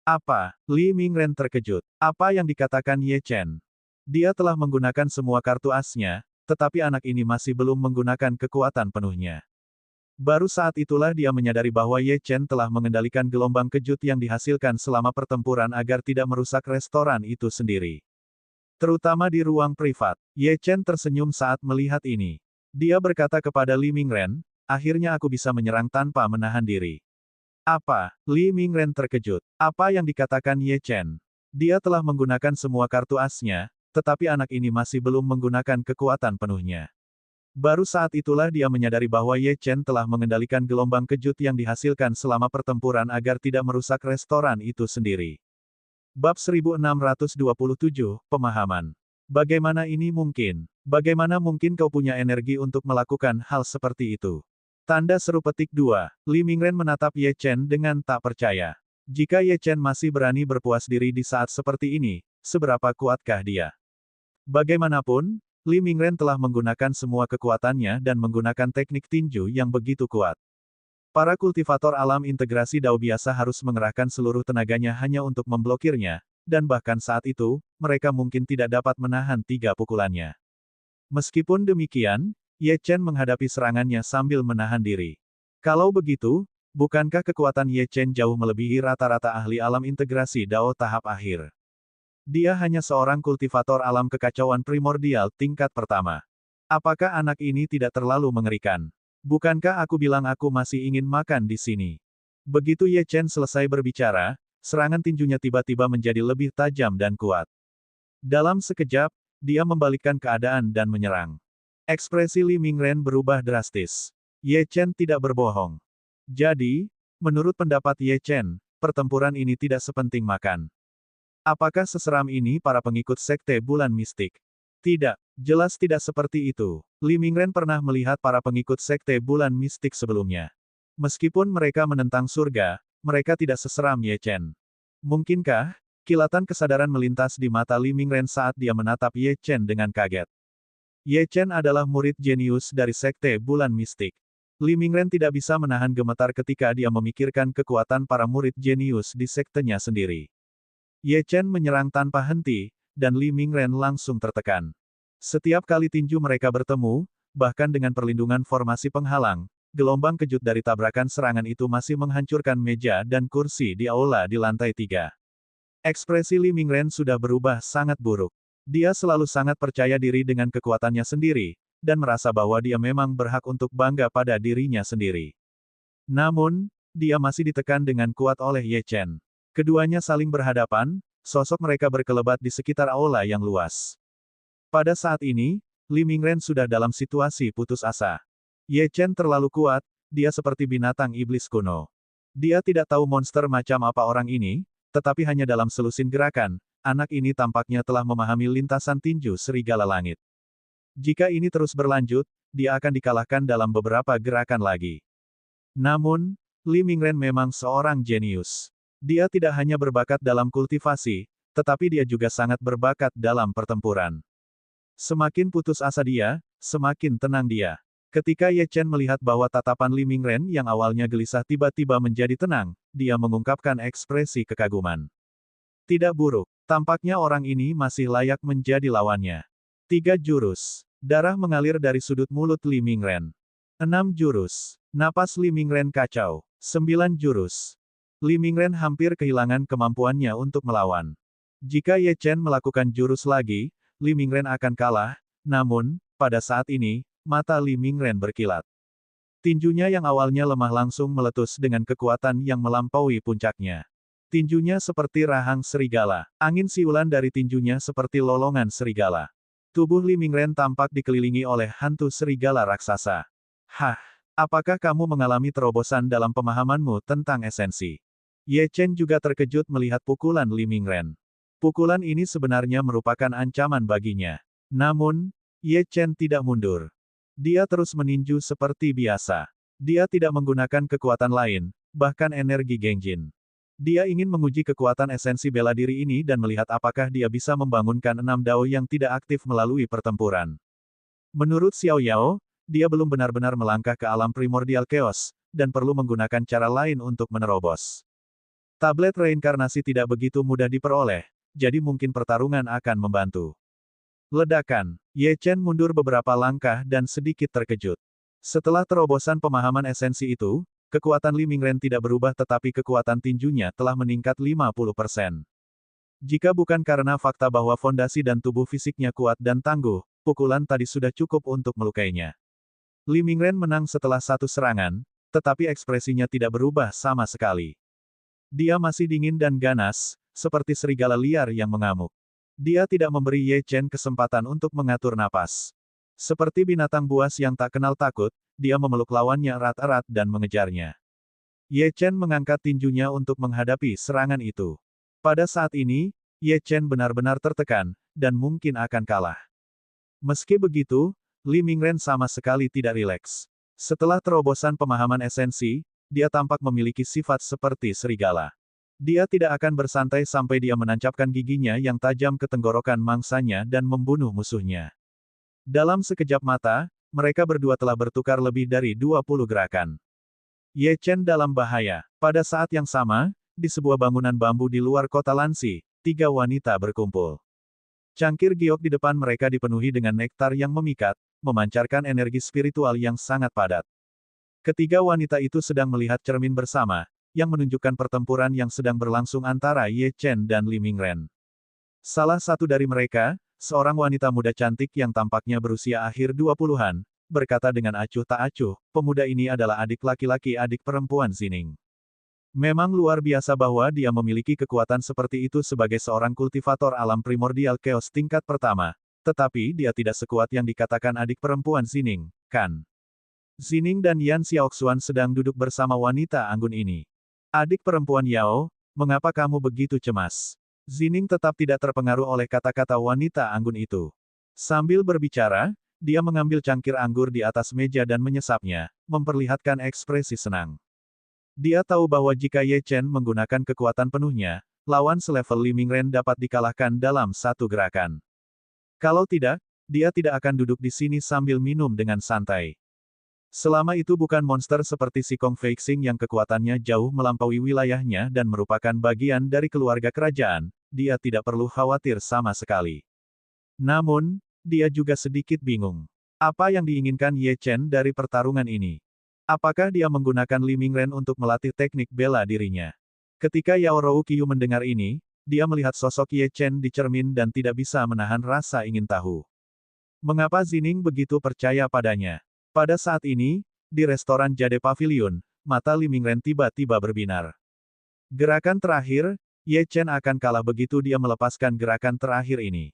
[SPEAKER 1] Apa? Li Mingren terkejut. Apa yang dikatakan Ye Chen? Dia telah menggunakan semua kartu asnya, tetapi anak ini masih belum menggunakan kekuatan penuhnya. Baru saat itulah dia menyadari bahwa Ye Chen telah mengendalikan gelombang kejut yang dihasilkan selama pertempuran agar tidak merusak restoran itu sendiri. Terutama di ruang privat. Ye Chen tersenyum saat melihat ini. Dia berkata kepada Li Mingren, "Akhirnya aku bisa menyerang tanpa menahan diri." Apa? Li Mingren terkejut. Apa yang dikatakan Ye Chen? Dia telah menggunakan semua kartu asnya, tetapi anak ini masih belum menggunakan kekuatan penuhnya. Baru saat itulah dia menyadari bahwa Ye Chen telah mengendalikan gelombang kejut yang dihasilkan selama pertempuran agar tidak merusak restoran itu sendiri. Bab 1627, Pemahaman. Bagaimana ini mungkin? Bagaimana mungkin kau punya energi untuk melakukan hal seperti itu? Tanda seru petik 2. Li Mingren menatap Ye Chen dengan tak percaya. Jika Ye Chen masih berani berpuas diri di saat seperti ini, seberapa kuatkah dia? Bagaimanapun, Li Mingren telah menggunakan semua kekuatannya dan menggunakan teknik tinju yang begitu kuat. Para kultivator alam integrasi Dao biasa harus mengerahkan seluruh tenaganya hanya untuk memblokirnya, dan bahkan saat itu, mereka mungkin tidak dapat menahan 3 pukulannya. Meskipun demikian, Ye Chen menghadapi serangannya sambil menahan diri. Kalau begitu, bukankah kekuatan Ye Chen jauh melebihi rata-rata ahli alam integrasi Dao tahap akhir? Dia hanya seorang kultivator alam kekacauan primordial tingkat pertama. Apakah anak ini tidak terlalu mengerikan? Bukankah aku bilang aku masih ingin makan di sini? Begitu Ye Chen selesai berbicara, serangan tinjunya tiba-tiba menjadi lebih tajam dan kuat. Dalam sekejap, dia membalikkan keadaan dan menyerang. Ekspresi Li Mingren berubah drastis. Ye Chen tidak berbohong. Jadi, menurut pendapat Ye Chen, pertempuran ini tidak sepenting makan. Apakah seseram ini para pengikut Sekte Bulan Mistik? Tidak, jelas tidak seperti itu. Li Mingren pernah melihat para pengikut Sekte Bulan Mistik sebelumnya. Meskipun mereka menentang surga, mereka tidak seseram Ye Chen. Mungkinkah, kilatan kesadaran melintas di mata Li Mingren saat dia menatap Ye Chen dengan kaget. Ye Chen adalah murid jenius dari Sekte Bulan Mistik. Li Mingren tidak bisa menahan gemetar ketika dia memikirkan kekuatan para murid jenius di sektenya sendiri. Ye Chen menyerang tanpa henti, dan Li Mingren langsung tertekan. Setiap kali tinju mereka bertemu, bahkan dengan perlindungan formasi penghalang, gelombang kejut dari tabrakan serangan itu masih menghancurkan meja dan kursi di aula di lantai 3. Ekspresi Li Mingren sudah berubah sangat buruk. Dia selalu sangat percaya diri dengan kekuatannya sendiri, dan merasa bahwa dia memang berhak untuk bangga pada dirinya sendiri. Namun, dia masih ditekan dengan kuat oleh Ye Chen. Keduanya saling berhadapan, sosok mereka berkelebat di sekitar aula yang luas. Pada saat ini, Li Mingren sudah dalam situasi putus asa. Ye Chen terlalu kuat, dia seperti binatang iblis kuno. Dia tidak tahu monster macam apa orang ini, tetapi hanya dalam selusin gerakan, anak ini tampaknya telah memahami lintasan tinju serigala langit. Jika ini terus berlanjut, dia akan dikalahkan dalam beberapa gerakan lagi. Namun, Li Mingren memang seorang jenius. Dia tidak hanya berbakat dalam kultivasi, tetapi dia juga sangat berbakat dalam pertempuran. Semakin putus asa dia, semakin tenang dia. Ketika Ye Chen melihat bahwa tatapan Li Mingren yang awalnya gelisah tiba-tiba menjadi tenang, dia mengungkapkan ekspresi kekaguman. Tidak buruk, tampaknya orang ini masih layak menjadi lawannya. 3 jurus. Darah mengalir dari sudut mulut Li Mingren. 6 jurus. Napas Li Mingren kacau. 9 jurus. Li Mingren hampir kehilangan kemampuannya untuk melawan. Jika Ye Chen melakukan jurus lagi, Li Mingren akan kalah, namun, pada saat ini, mata Li Mingren berkilat. Tinjunya yang awalnya lemah langsung meletus dengan kekuatan yang melampaui puncaknya. Tinjunya seperti rahang serigala. Angin siulan dari tinjunya seperti lolongan serigala. Tubuh Li Mingren tampak dikelilingi oleh hantu serigala raksasa. Hah, apakah kamu mengalami terobosan dalam pemahamanmu tentang esensi? Ye Chen juga terkejut melihat pukulan Li Mingren. Pukulan ini sebenarnya merupakan ancaman baginya. Namun, Ye Chen tidak mundur. Dia terus meninju seperti biasa. Dia tidak menggunakan kekuatan lain, bahkan energi Gengjin. Dia ingin menguji kekuatan esensi bela diri ini dan melihat apakah dia bisa membangunkan 6 dao yang tidak aktif melalui pertempuran. Menurut Xiao Yao, dia belum benar-benar melangkah ke alam primordial chaos, dan perlu menggunakan cara lain untuk menerobos. Tablet reinkarnasi tidak begitu mudah diperoleh, jadi mungkin pertarungan akan membantu. Ledakan. Ye Chen mundur beberapa langkah dan sedikit terkejut. Setelah terobosan pemahaman esensi itu, kekuatan Li Mingren tidak berubah tetapi kekuatan tinjunya telah meningkat 50%. Jika bukan karena fakta bahwa fondasi dan tubuh fisiknya kuat dan tangguh, pukulan tadi sudah cukup untuk melukainya. Li Mingren menang setelah satu serangan, tetapi ekspresinya tidak berubah sama sekali. Dia masih dingin dan ganas, seperti serigala liar yang mengamuk. Dia tidak memberi Ye Chen kesempatan untuk mengatur napas. Seperti binatang buas yang tak kenal takut, dia memeluk lawannya erat-erat dan mengejarnya. Ye Chen mengangkat tinjunya untuk menghadapi serangan itu. Pada saat ini, Ye Chen benar-benar tertekan, dan mungkin akan kalah. Meski begitu, Li Mingren sama sekali tidak rileks. Setelah terobosan pemahaman esensi, dia tampak memiliki sifat seperti serigala. Dia tidak akan bersantai sampai dia menancapkan giginya yang tajam ke tenggorokan mangsanya dan membunuh musuhnya. Dalam sekejap mata, mereka berdua telah bertukar lebih dari 20 gerakan. Ye Chen dalam bahaya. Pada saat yang sama, di sebuah bangunan bambu di luar kota Lansi, tiga wanita berkumpul. Cangkir giok di depan mereka dipenuhi dengan nektar yang memikat, memancarkan energi spiritual yang sangat padat. Ketiga wanita itu sedang melihat cermin bersama, yang menunjukkan pertempuran yang sedang berlangsung antara Ye Chen dan Li Mingren. Salah satu dari mereka, seorang wanita muda cantik yang tampaknya berusia akhir 20-an, berkata dengan acuh tak acuh, pemuda ini adalah adik laki-laki adik perempuan Zining. Memang luar biasa bahwa dia memiliki kekuatan seperti itu sebagai seorang kultivator alam primordial chaos tingkat pertama, tetapi dia tidak sekuat yang dikatakan adik perempuan Zining, kan? Zining dan Yan Xiaoxuan sedang duduk bersama wanita anggun ini. Adik perempuan Yao, mengapa kamu begitu cemas? Zining tetap tidak terpengaruh oleh kata-kata wanita anggun itu. Sambil berbicara, dia mengambil cangkir anggur di atas meja dan menyesapnya, memperlihatkan ekspresi senang. Dia tahu bahwa jika Ye Chen menggunakan kekuatan penuhnya, lawan selevel Li Mingren dapat dikalahkan dalam satu gerakan. Kalau tidak, dia tidak akan duduk di sini sambil minum dengan santai. Selama itu bukan monster seperti si Kong Feixing yang kekuatannya jauh melampaui wilayahnya dan merupakan bagian dari keluarga kerajaan, dia tidak perlu khawatir sama sekali. Namun, dia juga sedikit bingung. Apa yang diinginkan Ye Chen dari pertarungan ini? Apakah dia menggunakan Li Mingren untuk melatih teknik bela dirinya? Ketika Yao Rouqiu mendengar ini, dia melihat sosok Ye Chen di cermin dan tidak bisa menahan rasa ingin tahu. Mengapa Zining begitu percaya padanya? Pada saat ini, di restoran Jade Pavilion, mata Li Mingren tiba-tiba berbinar. Gerakan terakhir, Ye Chen akan kalah begitu dia melepaskan gerakan terakhir ini.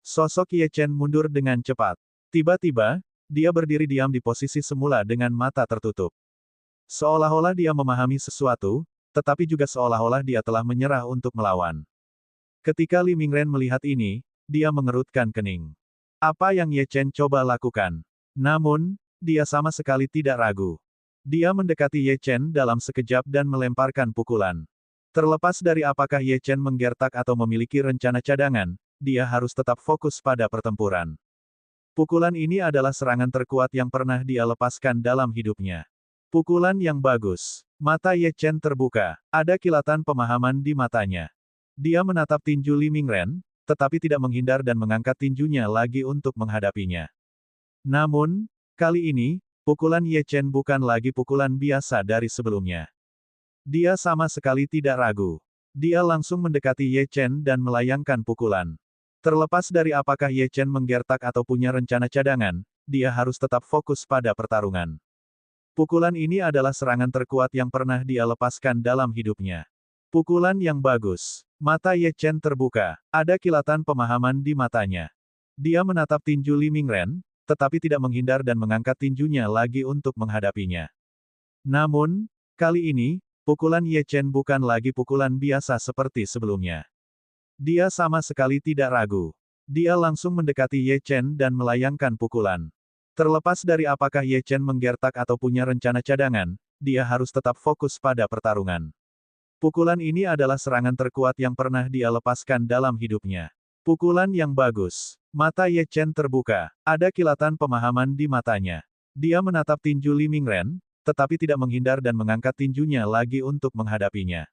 [SPEAKER 1] Sosok Ye Chen mundur dengan cepat. Tiba-tiba, dia berdiri diam di posisi semula dengan mata tertutup. Seolah-olah dia memahami sesuatu, tetapi juga seolah-olah dia telah menyerah untuk melawan. Ketika Li Mingren melihat ini, dia mengerutkan kening. Apa yang Ye Chen coba lakukan? Namun, dia sama sekali tidak ragu. Dia mendekati Ye Chen dalam sekejap dan melemparkan pukulan. Terlepas dari apakah Ye Chen menggertak atau memiliki rencana cadangan, dia harus tetap fokus pada pertempuran. Pukulan ini adalah serangan terkuat yang pernah dia lepaskan dalam hidupnya. Pukulan yang bagus. Mata Ye Chen terbuka. Ada kilatan pemahaman di matanya. Dia menatap tinju Li Mingren, tetapi tidak menghindar dan mengangkat tinjunya lagi untuk menghadapinya. Namun, kali ini, pukulan Ye Chen bukan lagi pukulan biasa dari sebelumnya. Dia sama sekali tidak ragu. Dia langsung mendekati Ye Chen dan melayangkan pukulan. Terlepas dari apakah Ye Chen menggertak atau punya rencana cadangan, dia harus tetap fokus pada pertarungan. Pukulan ini adalah serangan terkuat yang pernah dia lepaskan dalam hidupnya. Pukulan yang bagus. Mata Ye Chen terbuka. Ada kilatan pemahaman di matanya. Dia menatap tinju Li Mingren, tetapi tidak menghindar dan mengangkat tinjunya lagi untuk menghadapinya. Namun, kali ini, pukulan Ye Chen bukan lagi pukulan biasa seperti sebelumnya. Dia sama sekali tidak ragu. Dia langsung mendekati Ye Chen dan melayangkan pukulan. Terlepas dari apakah Ye Chen menggertak atau punya rencana cadangan, dia harus tetap fokus pada pertarungan. Pukulan ini adalah serangan terkuat yang pernah dia lepaskan dalam hidupnya. Pukulan yang bagus. Mata Ye Chen terbuka. Ada kilatan pemahaman di matanya. Dia menatap tinju Li Mingren, tetapi tidak menghindar dan mengangkat tinjunya lagi untuk menghadapinya.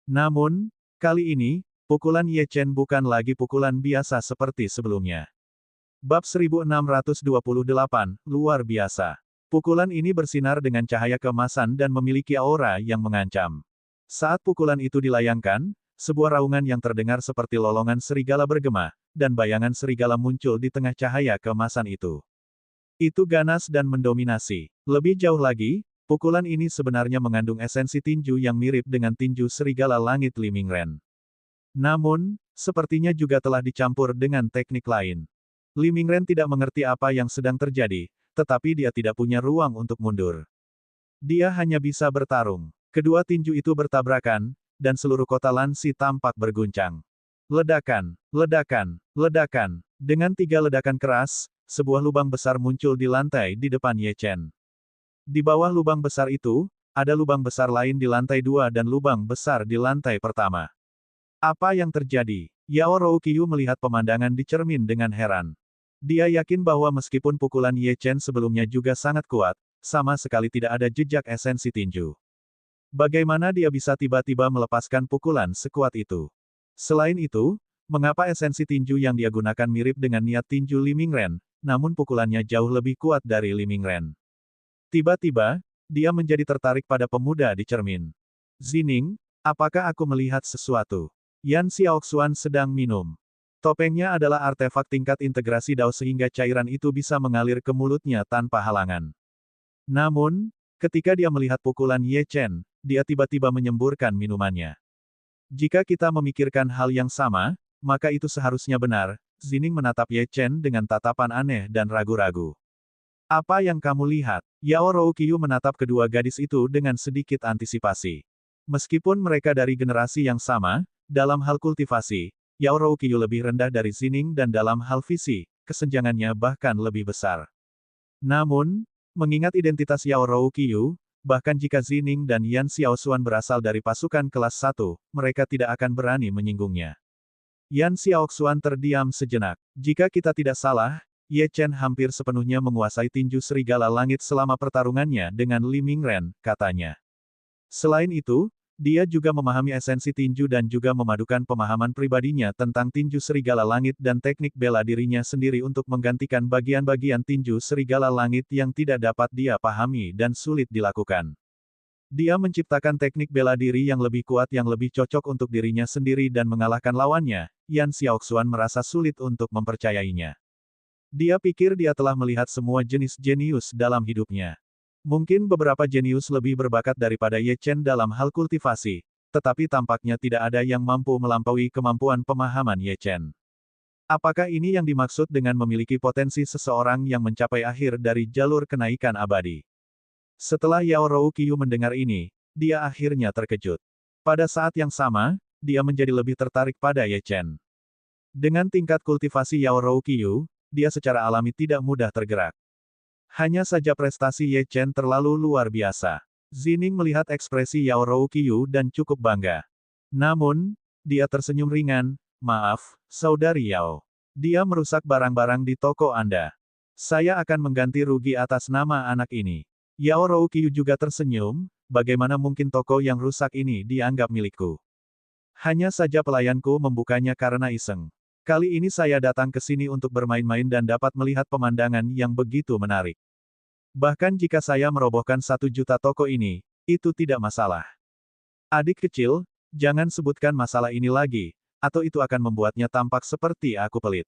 [SPEAKER 1] Namun, kali ini, pukulan Ye Chen bukan lagi pukulan biasa seperti sebelumnya. Bab 1628, luar biasa. Pukulan ini bersinar dengan cahaya keemasan dan memiliki aura yang mengancam. Saat pukulan itu dilayangkan, sebuah raungan yang terdengar seperti lolongan serigala bergema, dan bayangan serigala muncul di tengah cahaya keemasan itu. Itu ganas dan mendominasi. Lebih jauh lagi, pukulan ini sebenarnya mengandung esensi tinju yang mirip dengan tinju serigala langit Li Mingren. Namun, sepertinya juga telah dicampur dengan teknik lain. Li Mingren tidak mengerti apa yang sedang terjadi, tetapi dia tidak punya ruang untuk mundur. Dia hanya bisa bertarung. Kedua tinju itu bertabrakan, dan seluruh kota Lansi tampak berguncang. Ledakan, ledakan, ledakan. Dengan 3 ledakan keras, sebuah lubang besar muncul di lantai di depan Ye Chen. Di bawah lubang besar itu, ada lubang besar lain di lantai 2 dan lubang besar di lantai pertama. Apa yang terjadi? Yao Rouqiu melihat pemandangan di cermin dengan heran. Dia yakin bahwa meskipun pukulan Ye Chen sebelumnya juga sangat kuat, sama sekali tidak ada jejak esensi tinju. Bagaimana dia bisa tiba-tiba melepaskan pukulan sekuat itu? Selain itu, mengapa esensi tinju yang dia gunakan mirip dengan niat tinju Li Mingren, namun pukulannya jauh lebih kuat dari Li Mingren? Tiba-tiba, dia menjadi tertarik pada pemuda di cermin. Zining, apakah aku melihat sesuatu? Yan Xiaoxuan sedang minum. Topengnya adalah artefak tingkat integrasi Dao sehingga cairan itu bisa mengalir ke mulutnya tanpa halangan. Namun, ketika dia melihat pukulan Ye Chen, dia tiba-tiba menyemburkan minumannya. Jika kita memikirkan hal yang sama, maka itu seharusnya benar. Zining menatap Ye Chen dengan tatapan aneh dan ragu-ragu. Apa yang kamu lihat? Yao Rouqiu menatap kedua gadis itu dengan sedikit antisipasi. Meskipun mereka dari generasi yang sama, dalam hal kultivasi, Yao Rouqiu lebih rendah dari Zining dan dalam hal visi, kesenjangannya bahkan lebih besar. Namun, mengingat identitas Yao Rouqiu, bahkan jika Zining dan Yan Xiaoxuan berasal dari pasukan kelas 1, mereka tidak akan berani menyinggungnya. Yan Xiaoxuan terdiam sejenak. Jika kita tidak salah, Ye Chen hampir sepenuhnya menguasai tinju serigala langit selama pertarungannya dengan Li Mingren, katanya. Selain itu, dia juga memahami esensi tinju dan juga memadukan pemahaman pribadinya tentang tinju serigala langit dan teknik bela dirinya sendiri untuk menggantikan bagian-bagian tinju serigala langit yang tidak dapat dia pahami dan sulit dilakukan. Dia menciptakan teknik bela diri yang lebih kuat yang lebih cocok untuk dirinya sendiri dan mengalahkan lawannya. Yan Xiaoxuan merasa sulit untuk mempercayainya. Dia pikir dia telah melihat semua jenis jenius dalam hidupnya. Mungkin beberapa jenius lebih berbakat daripada Ye Chen dalam hal kultivasi, tetapi tampaknya tidak ada yang mampu melampaui kemampuan pemahaman Ye Chen. Apakah ini yang dimaksud dengan memiliki potensi seseorang yang mencapai akhir dari jalur kenaikan abadi? Setelah Yao Rouqiu mendengar ini, dia akhirnya terkejut. Pada saat yang sama, dia menjadi lebih tertarik pada Ye Chen. Dengan tingkat kultivasi Yao Rouqiu, dia secara alami tidak mudah tergerak. Hanya saja prestasi Ye Chen terlalu luar biasa. Zining melihat ekspresi Yao Rouqiu dan cukup bangga. Namun, dia tersenyum ringan, "Maaf, Saudari Yao. Dia merusak barang-barang di toko Anda. Saya akan mengganti rugi atas nama anak ini." Yao Rouqiu juga tersenyum, "Bagaimana mungkin toko yang rusak ini dianggap milikku? Hanya saja pelayanku membukanya karena iseng. Kali ini saya datang ke sini untuk bermain-main dan dapat melihat pemandangan yang begitu menarik. Bahkan jika saya merobohkan 1 juta toko ini, itu tidak masalah. Adik kecil, jangan sebutkan masalah ini lagi, atau itu akan membuatnya tampak seperti aku pelit."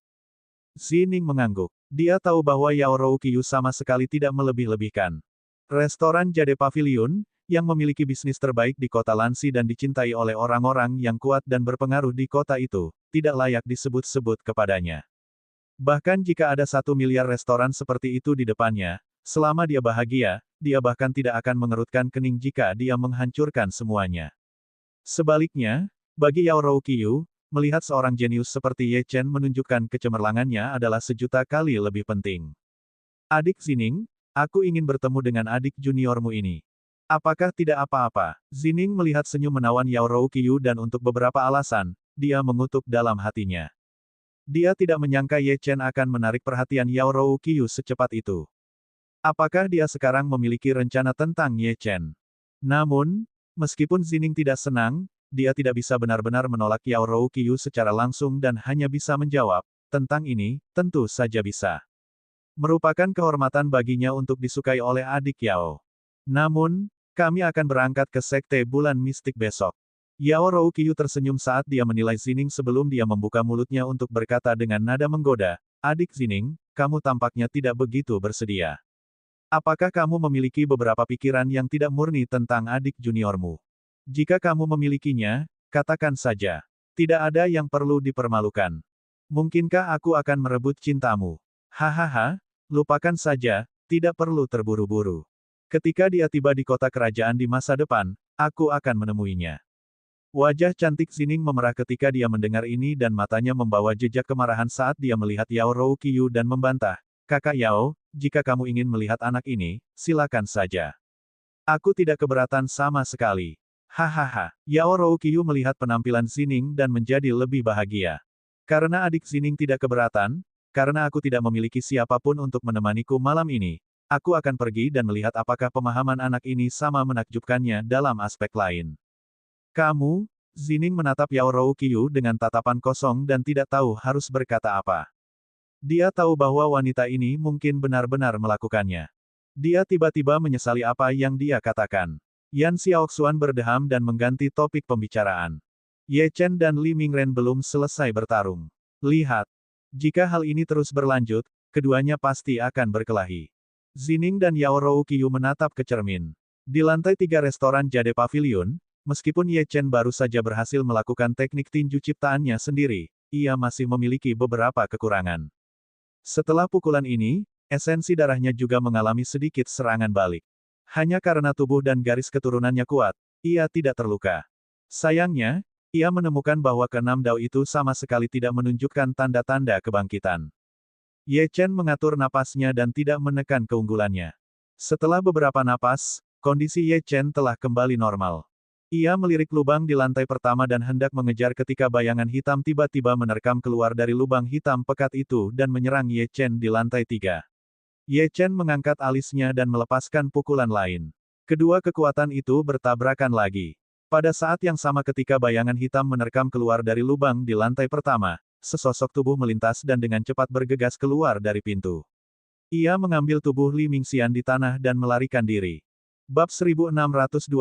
[SPEAKER 1] Zining mengangguk. Dia tahu bahwa Yao Rouqiu sama sekali tidak melebih-lebihkan. Restoran Jade Pavilion, yang memiliki bisnis terbaik di kota Lansi dan dicintai oleh orang-orang yang kuat dan berpengaruh di kota itu, tidak layak disebut-sebut kepadanya. Bahkan jika ada 1 miliar restoran seperti itu di depannya, selama dia bahagia, dia bahkan tidak akan mengerutkan kening jika dia menghancurkan semuanya. Sebaliknya, bagi Yao Rouqiu, melihat seorang jenius seperti Ye Chen menunjukkan kecemerlangannya adalah 1 juta kali lebih penting. "Adik Zining, aku ingin bertemu dengan adik juniormu ini. Apakah tidak apa-apa?" Zining melihat senyum menawan Yao Rouqiu dan untuk beberapa alasan, dia mengutuk dalam hatinya. Dia tidak menyangka Ye Chen akan menarik perhatian Yao Rouqiu secepat itu. Apakah dia sekarang memiliki rencana tentang Ye Chen? Namun, meskipun Zining tidak senang, dia tidak bisa benar-benar menolak Yao Rouqiu secara langsung dan hanya bisa menjawab, "Tentang ini, tentu saja bisa. Merupakan kehormatan baginya untuk disukai oleh adik Yao. Namun, kami akan berangkat ke Sekte Bulan Mistik besok." Yao Rouqiu tersenyum saat dia menilai Zining sebelum dia membuka mulutnya untuk berkata dengan nada menggoda, "Adik Zining, kamu tampaknya tidak begitu bersedia. Apakah kamu memiliki beberapa pikiran yang tidak murni tentang adik juniormu? Jika kamu memilikinya, katakan saja. Tidak ada yang perlu dipermalukan. Mungkinkah aku akan merebut cintamu?" "Hahaha, lupakan saja, tidak perlu terburu-buru. Ketika dia tiba di kota kerajaan di masa depan, aku akan menemuinya." Wajah cantik Zining memerah ketika dia mendengar ini dan matanya membawa jejak kemarahan saat dia melihat Yao Rouqiu dan membantah, "Kakak Yao, jika kamu ingin melihat anak ini, silakan saja. Aku tidak keberatan sama sekali." Hahaha. Yao Rouqiu melihat penampilan Zining dan menjadi lebih bahagia. "Karena adik Zining tidak keberatan, karena aku tidak memiliki siapapun untuk menemaniku malam ini, aku akan pergi dan melihat apakah pemahaman anak ini sama menakjubkannya dalam aspek lain." "Kamu?" Zining menatap Yao Rouqiu dengan tatapan kosong dan tidak tahu harus berkata apa. Dia tahu bahwa wanita ini mungkin benar-benar melakukannya. Dia tiba-tiba menyesali apa yang dia katakan. Yan Xiaoxuan berdeham dan mengganti topik pembicaraan. Ye Chen dan Li Mingren belum selesai bertarung. Lihat. Jika hal ini terus berlanjut, keduanya pasti akan berkelahi. Zining dan Yao Rouqiu menatap ke cermin. Di lantai 3 restoran Jade Pavilion, meskipun Ye Chen baru saja berhasil melakukan teknik tinju ciptaannya sendiri, ia masih memiliki beberapa kekurangan. Setelah pukulan ini, esensi darahnya juga mengalami sedikit serangan balik. Hanya karena tubuh dan garis keturunannya kuat, ia tidak terluka. Sayangnya, ia menemukan bahwa keenam dao itu sama sekali tidak menunjukkan tanda-tanda kebangkitan. Ye Chen mengatur napasnya dan tidak menekan keunggulannya. Setelah beberapa napas, kondisi Ye Chen telah kembali normal. Ia melirik lubang di lantai pertama dan hendak mengejar ketika bayangan hitam tiba-tiba menerkam keluar dari lubang hitam pekat itu dan menyerang Ye Chen di lantai 3. Ye Chen mengangkat alisnya dan melepaskan pukulan lain. Kedua kekuatan itu bertabrakan lagi. Pada saat yang sama ketika bayangan hitam menerkam keluar dari lubang di lantai pertama, sesosok tubuh melintas dan dengan cepat bergegas keluar dari pintu. Ia mengambil tubuh Li Mingxian di tanah dan melarikan diri. Bab 1629,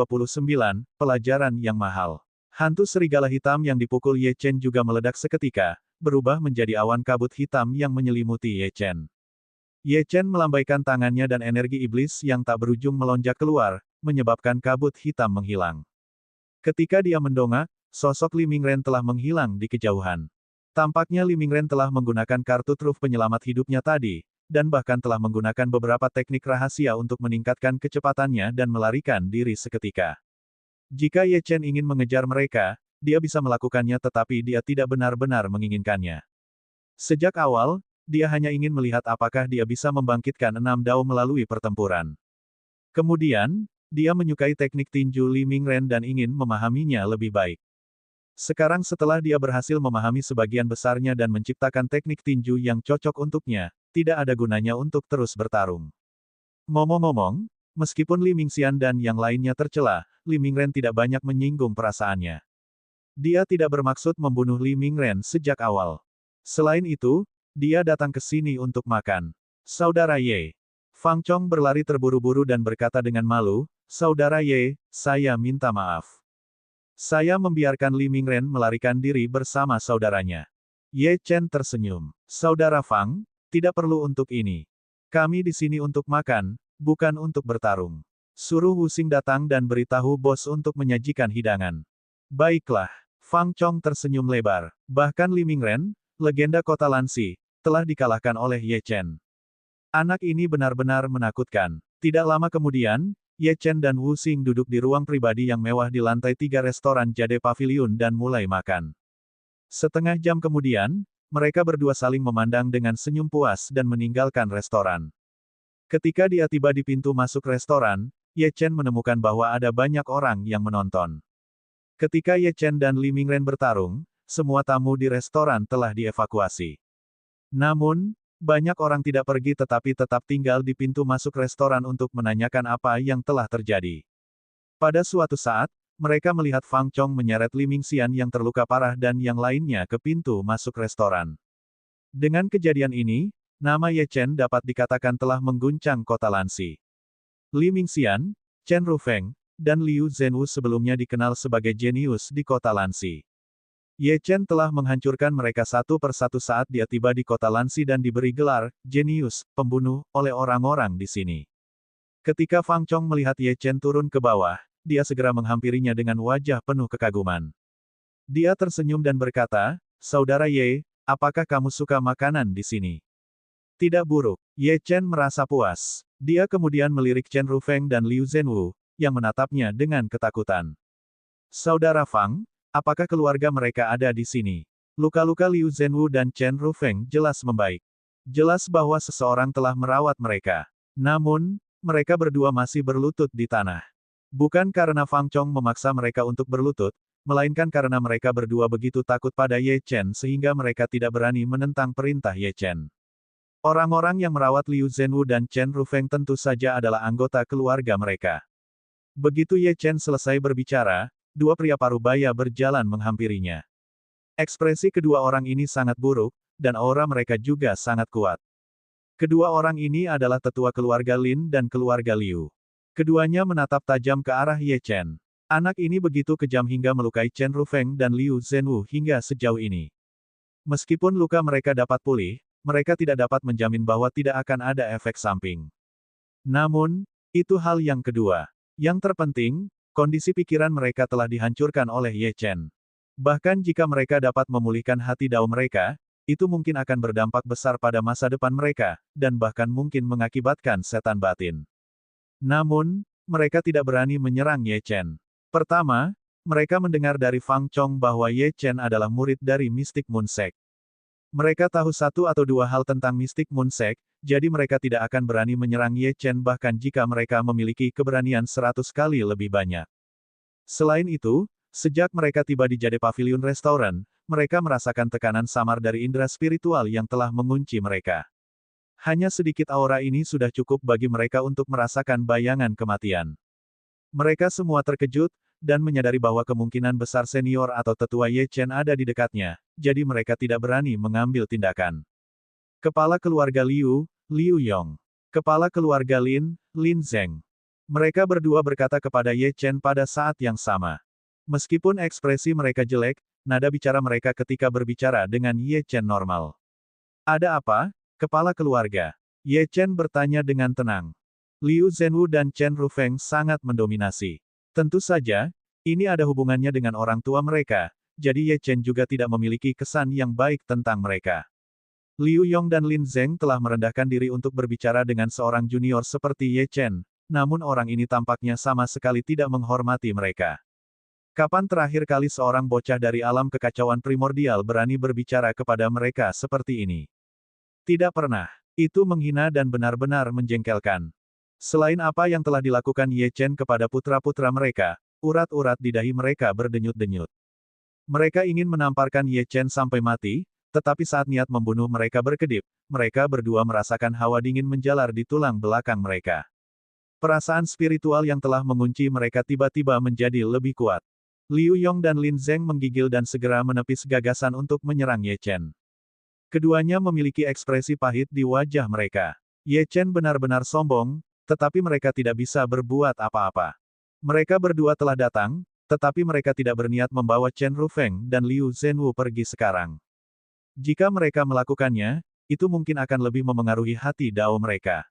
[SPEAKER 1] Pelajaran yang Mahal. Hantu serigala hitam yang dipukul Ye Chen juga meledak seketika, berubah menjadi awan kabut hitam yang menyelimuti Ye Chen. Ye Chen melambaikan tangannya dan energi iblis yang tak berujung melonjak keluar, menyebabkan kabut hitam menghilang. Ketika dia mendongak, sosok Li Mingren telah menghilang di kejauhan. Tampaknya Li Mingren telah menggunakan kartu truf penyelamat hidupnya tadi, dan bahkan telah menggunakan beberapa teknik rahasia untuk meningkatkan kecepatannya dan melarikan diri seketika. Jika Ye Chen ingin mengejar mereka, dia bisa melakukannya tetapi dia tidak benar-benar menginginkannya. Sejak awal, dia hanya ingin melihat apakah dia bisa membangkitkan 6 dao melalui pertempuran. Kemudian, dia menyukai teknik tinju Li Mingren dan ingin memahaminya lebih baik. Sekarang setelah dia berhasil memahami sebagian besarnya dan menciptakan teknik tinju yang cocok untuknya, tidak ada gunanya untuk terus bertarung. Ngomong-ngomong, meskipun Li Mingxian dan yang lainnya tercela, Li Mingren tidak banyak menyinggung perasaannya. Dia tidak bermaksud membunuh Li Mingren sejak awal. Selain itu, dia datang ke sini untuk makan. Saudara Ye. Fang Chong berlari terburu-buru dan berkata dengan malu, "Saudara Ye, saya minta maaf. Saya membiarkan Li Mingren melarikan diri bersama saudaranya." Ye Chen tersenyum. "Saudara Fang, tidak perlu untuk ini. Kami di sini untuk makan, bukan untuk bertarung. Suruh Wu Xing datang dan beritahu bos untuk menyajikan hidangan." "Baiklah." Fang Chong tersenyum lebar. Bahkan Li Mingren, legenda kota Lanxi, telah dikalahkan oleh Ye Chen. Anak ini benar-benar menakutkan. Tidak lama kemudian, Ye Chen dan Wu Xing duduk di ruang pribadi yang mewah di lantai 3 restoran Jade Pavilion dan mulai makan. Setengah jam kemudian, mereka berdua saling memandang dengan senyum puas dan meninggalkan restoran. Ketika dia tiba di pintu masuk restoran, Ye Chen menemukan bahwa ada banyak orang yang menonton. Ketika Ye Chen dan Li Mingren bertarung, semua tamu di restoran telah dievakuasi. Namun, banyak orang tidak pergi tetapi tetap tinggal di pintu masuk restoran untuk menanyakan apa yang telah terjadi. Pada suatu saat, mereka melihat Fang Chong menyeret Li Mingxian yang terluka parah dan yang lainnya ke pintu masuk restoran. Dengan kejadian ini, nama Ye Chen dapat dikatakan telah mengguncang kota Lanxi. Li Mingxian, Chen Rufeng, dan Liu Zhenwu sebelumnya dikenal sebagai jenius di kota Lanxi. Ye Chen telah menghancurkan mereka satu persatu saat dia tiba di kota Lanxi dan diberi gelar, jenius, pembunuh, oleh orang-orang di sini. Ketika Fang Chong melihat Ye Chen turun ke bawah, dia segera menghampirinya dengan wajah penuh kekaguman. Dia tersenyum dan berkata, "Saudara Ye, apakah kamu suka makanan di sini?" "Tidak buruk." Ye Chen merasa puas. Dia kemudian melirik Chen Rufeng dan Liu Zhenwu, yang menatapnya dengan ketakutan. "Saudara Fang, apakah keluarga mereka ada di sini?" Luka-luka Liu Zhenwu dan Chen Rufeng jelas membaik. Jelas bahwa seseorang telah merawat mereka. Namun, mereka berdua masih berlutut di tanah. Bukan karena Fang Chong memaksa mereka untuk berlutut, melainkan karena mereka berdua begitu takut pada Ye Chen sehingga mereka tidak berani menentang perintah Ye Chen. Orang-orang yang merawat Liu Zhenwu dan Chen Rufeng tentu saja adalah anggota keluarga mereka. Begitu Ye Chen selesai berbicara, dua pria parubaya berjalan menghampirinya. Ekspresi kedua orang ini sangat buruk, dan aura mereka juga sangat kuat. Kedua orang ini adalah tetua keluarga Lin dan keluarga Liu. Keduanya menatap tajam ke arah Ye Chen. Anak ini begitu kejam hingga melukai Chen Rufeng dan Liu Zhenwu hingga sejauh ini. Meskipun luka mereka dapat pulih, mereka tidak dapat menjamin bahwa tidak akan ada efek samping. Namun, itu hal yang kedua. Yang terpenting, kondisi pikiran mereka telah dihancurkan oleh Ye Chen. Bahkan jika mereka dapat memulihkan hati Dao mereka, itu mungkin akan berdampak besar pada masa depan mereka, dan bahkan mungkin mengakibatkan setan batin. Namun, mereka tidak berani menyerang Ye Chen. Pertama, mereka mendengar dari Fang Chong bahwa Ye Chen adalah murid dari Mystic Moon Sect. Mereka tahu satu atau dua hal tentang Mystic Moon Sect, jadi mereka tidak akan berani menyerang Ye Chen bahkan jika mereka memiliki keberanian 100 kali lebih banyak. Selain itu, sejak mereka tiba di Jade Pavilion Restaurant, mereka merasakan tekanan samar dari indera spiritual yang telah mengunci mereka. Hanya sedikit aura ini sudah cukup bagi mereka untuk merasakan bayangan kematian. Mereka semua terkejut, dan menyadari bahwa kemungkinan besar senior atau tetua Ye Chen ada di dekatnya, jadi mereka tidak berani mengambil tindakan. Kepala keluarga Liu, Liu Yong. Kepala keluarga Lin, Lin Zheng. Mereka berdua berkata kepada Ye Chen pada saat yang sama. Meskipun ekspresi mereka jelek, nada bicara mereka ketika berbicara dengan Ye Chen normal. Ada apa, kepala keluarga? Ye Chen bertanya dengan tenang. Liu Zhenwu dan Chen Rufeng sangat mendominasi. Tentu saja, ini ada hubungannya dengan orang tua mereka, jadi Ye Chen juga tidak memiliki kesan yang baik tentang mereka. Liu Yong dan Lin Zheng telah merendahkan diri untuk berbicara dengan seorang junior seperti Ye Chen, namun orang ini tampaknya sama sekali tidak menghormati mereka. Kapan terakhir kali seorang bocah dari alam kekacauan primordial berani berbicara kepada mereka seperti ini? Tidak pernah. Itu menghina dan benar-benar menjengkelkan. Selain apa yang telah dilakukan Ye Chen kepada putra-putra mereka, urat-urat di dahi mereka berdenyut-denyut. Mereka ingin menamparkan Ye Chen sampai mati, tetapi saat niat membunuh mereka berkedip, mereka berdua merasakan hawa dingin menjalar di tulang belakang mereka. Perasaan spiritual yang telah mengunci mereka tiba-tiba menjadi lebih kuat. Liu Yong dan Lin Zheng menggigil dan segera menepis gagasan untuk menyerang Ye Chen. Keduanya memiliki ekspresi pahit di wajah mereka. Ye Chen benar-benar sombong, tetapi mereka tidak bisa berbuat apa-apa. Mereka berdua telah datang, tetapi mereka tidak berniat membawa Chen Rufeng dan Liu Zhenwu pergi sekarang. Jika mereka melakukannya, itu mungkin akan lebih memengaruhi hati Dao mereka.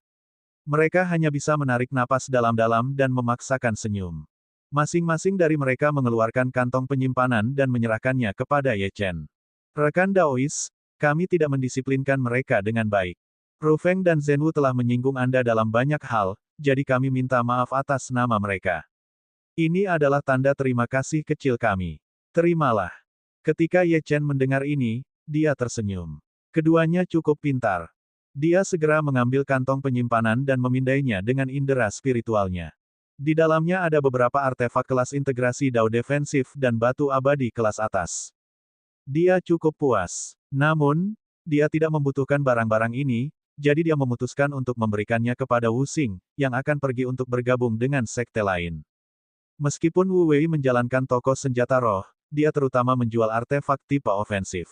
[SPEAKER 1] Mereka hanya bisa menarik napas dalam-dalam dan memaksakan senyum. Masing-masing dari mereka mengeluarkan kantong penyimpanan dan menyerahkannya kepada Ye Chen. Rekan Daois, kami tidak mendisiplinkan mereka dengan baik. Rufeng dan Zhenwu telah menyinggung Anda dalam banyak hal, jadi kami minta maaf atas nama mereka. Ini adalah tanda terima kasih kecil kami. Terimalah. Ketika Ye Chen mendengar ini, dia tersenyum. Keduanya cukup pintar. Dia segera mengambil kantong penyimpanan dan memindainya dengan indera spiritualnya. Di dalamnya ada beberapa artefak kelas integrasi Dao defensif dan batu abadi kelas atas. Dia cukup puas. Namun, dia tidak membutuhkan barang-barang ini, jadi dia memutuskan untuk memberikannya kepada Wu Xing, yang akan pergi untuk bergabung dengan sekte lain. Meskipun Wu Wei menjalankan toko senjata roh, dia terutama menjual artefak tipe ofensif.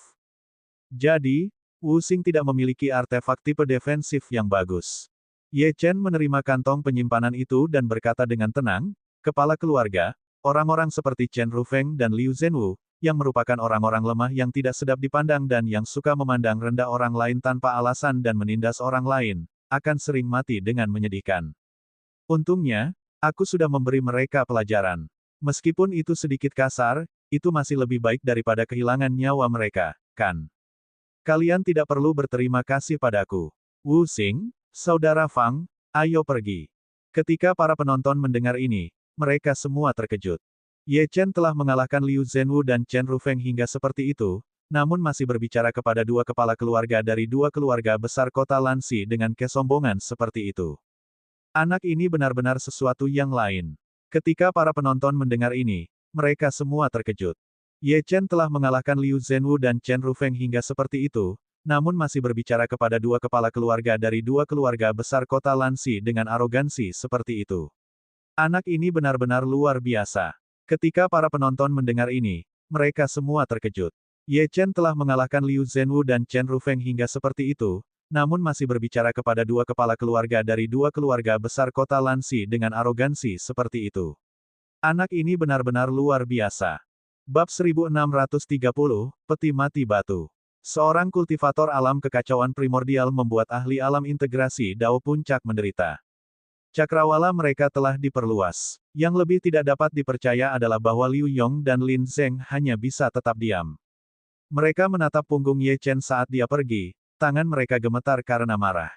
[SPEAKER 1] Jadi, Wu Xing tidak memiliki artefak tipe defensif yang bagus. Ye Chen menerima kantong penyimpanan itu dan berkata dengan tenang, kepala keluarga, orang-orang seperti Chen Rufeng dan Liu Zhenwu, yang merupakan orang-orang lemah yang tidak sedap dipandang dan yang suka memandang rendah orang lain tanpa alasan dan menindas orang lain, akan sering mati dengan menyedihkan. Untungnya, aku sudah memberi mereka pelajaran. Meskipun itu sedikit kasar, itu masih lebih baik daripada kehilangan nyawa mereka, kan? Kalian tidak perlu berterima kasih padaku. Wu Xing, saudara Fang, ayo pergi. Ketika para penonton mendengar ini, mereka semua terkejut. Ye Chen telah mengalahkan Liu Zhenwu dan Chen Rufeng hingga seperti itu, namun masih berbicara kepada dua kepala keluarga dari dua keluarga besar kota Lanxi dengan kesombongan seperti itu. Anak ini benar-benar sesuatu yang lain. Ketika para penonton mendengar ini, mereka semua terkejut. Ye Chen telah mengalahkan Liu Zhenwu dan Chen Rufeng hingga seperti itu, namun masih berbicara kepada dua kepala keluarga dari dua keluarga besar kota Lanxi dengan arogansi seperti itu. Anak ini benar-benar luar biasa. Ketika para penonton mendengar ini, mereka semua terkejut. Ye Chen telah mengalahkan Liu Zhenwu dan Chen Rufeng hingga seperti itu, namun masih berbicara kepada dua kepala keluarga dari dua keluarga besar kota Lanxi dengan arogansi seperti itu. Anak ini benar-benar luar biasa. Bab 1630, Peti Mati Batu. Seorang kultivator alam kekacauan primordial membuat ahli alam integrasi Dao Puncak menderita. Cakrawala mereka telah diperluas. Yang lebih tidak dapat dipercaya adalah bahwa Liu Yong dan Lin Zeng hanya bisa tetap diam. Mereka menatap punggung Ye Chen saat dia pergi, tangan mereka gemetar karena marah.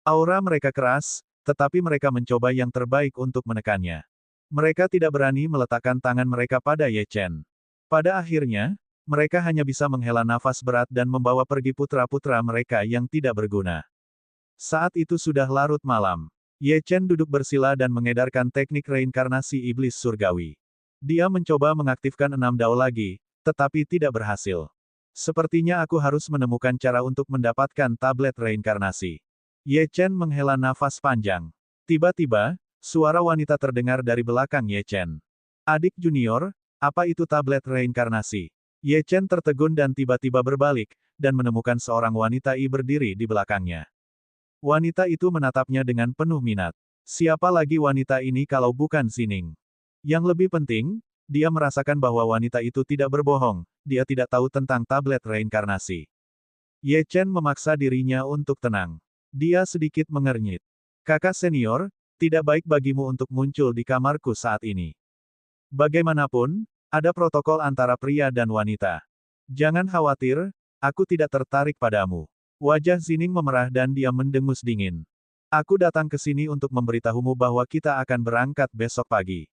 [SPEAKER 1] Aura mereka keras, tetapi mereka mencoba yang terbaik untuk menekannya. Mereka tidak berani meletakkan tangan mereka pada Ye Chen. Pada akhirnya, mereka hanya bisa menghela nafas berat dan membawa pergi putra-putra mereka yang tidak berguna. Saat itu sudah larut malam. Ye Chen duduk bersila dan mengedarkan teknik reinkarnasi iblis surgawi. Dia mencoba mengaktifkan 6 dao lagi, tetapi tidak berhasil. Sepertinya aku harus menemukan cara untuk mendapatkan tablet reinkarnasi. Ye Chen menghela nafas panjang. Tiba-tiba, suara wanita terdengar dari belakang Ye Chen. Adik junior, apa itu tablet reinkarnasi? Ye Chen tertegun dan tiba-tiba berbalik, dan menemukan seorang wanita berdiri di belakangnya. Wanita itu menatapnya dengan penuh minat. Siapa lagi wanita ini kalau bukan Zining? Yang lebih penting, dia merasakan bahwa wanita itu tidak berbohong, dia tidak tahu tentang tablet reinkarnasi. Ye Chen memaksa dirinya untuk tenang. Dia sedikit mengernyit. Kakak senior, tidak baik bagimu untuk muncul di kamarku saat ini. Bagaimanapun, ada protokol antara pria dan wanita. Jangan khawatir, aku tidak tertarik padamu. Wajah Zining memerah dan dia mendengus dingin. Aku datang ke sini untuk memberitahumu bahwa kita akan berangkat besok pagi.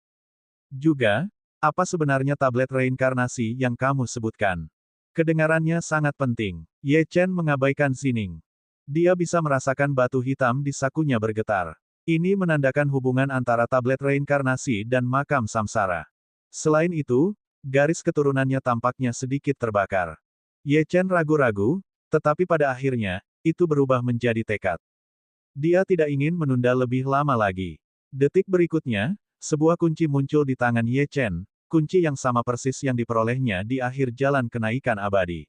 [SPEAKER 1] Juga, apa sebenarnya tablet reinkarnasi yang kamu sebutkan? Kedengarannya sangat penting. Ye Chen mengabaikan Zining. Dia bisa merasakan batu hitam di sakunya bergetar. Ini menandakan hubungan antara tablet reinkarnasi dan makam samsara. Selain itu, garis keturunannya tampaknya sedikit terbakar. Ye Chen ragu-ragu, tetapi pada akhirnya, itu berubah menjadi tekad. Dia tidak ingin menunda lebih lama lagi. Detik berikutnya, sebuah kunci muncul di tangan Ye Chen, kunci yang sama persis yang diperolehnya di akhir jalan kenaikan abadi.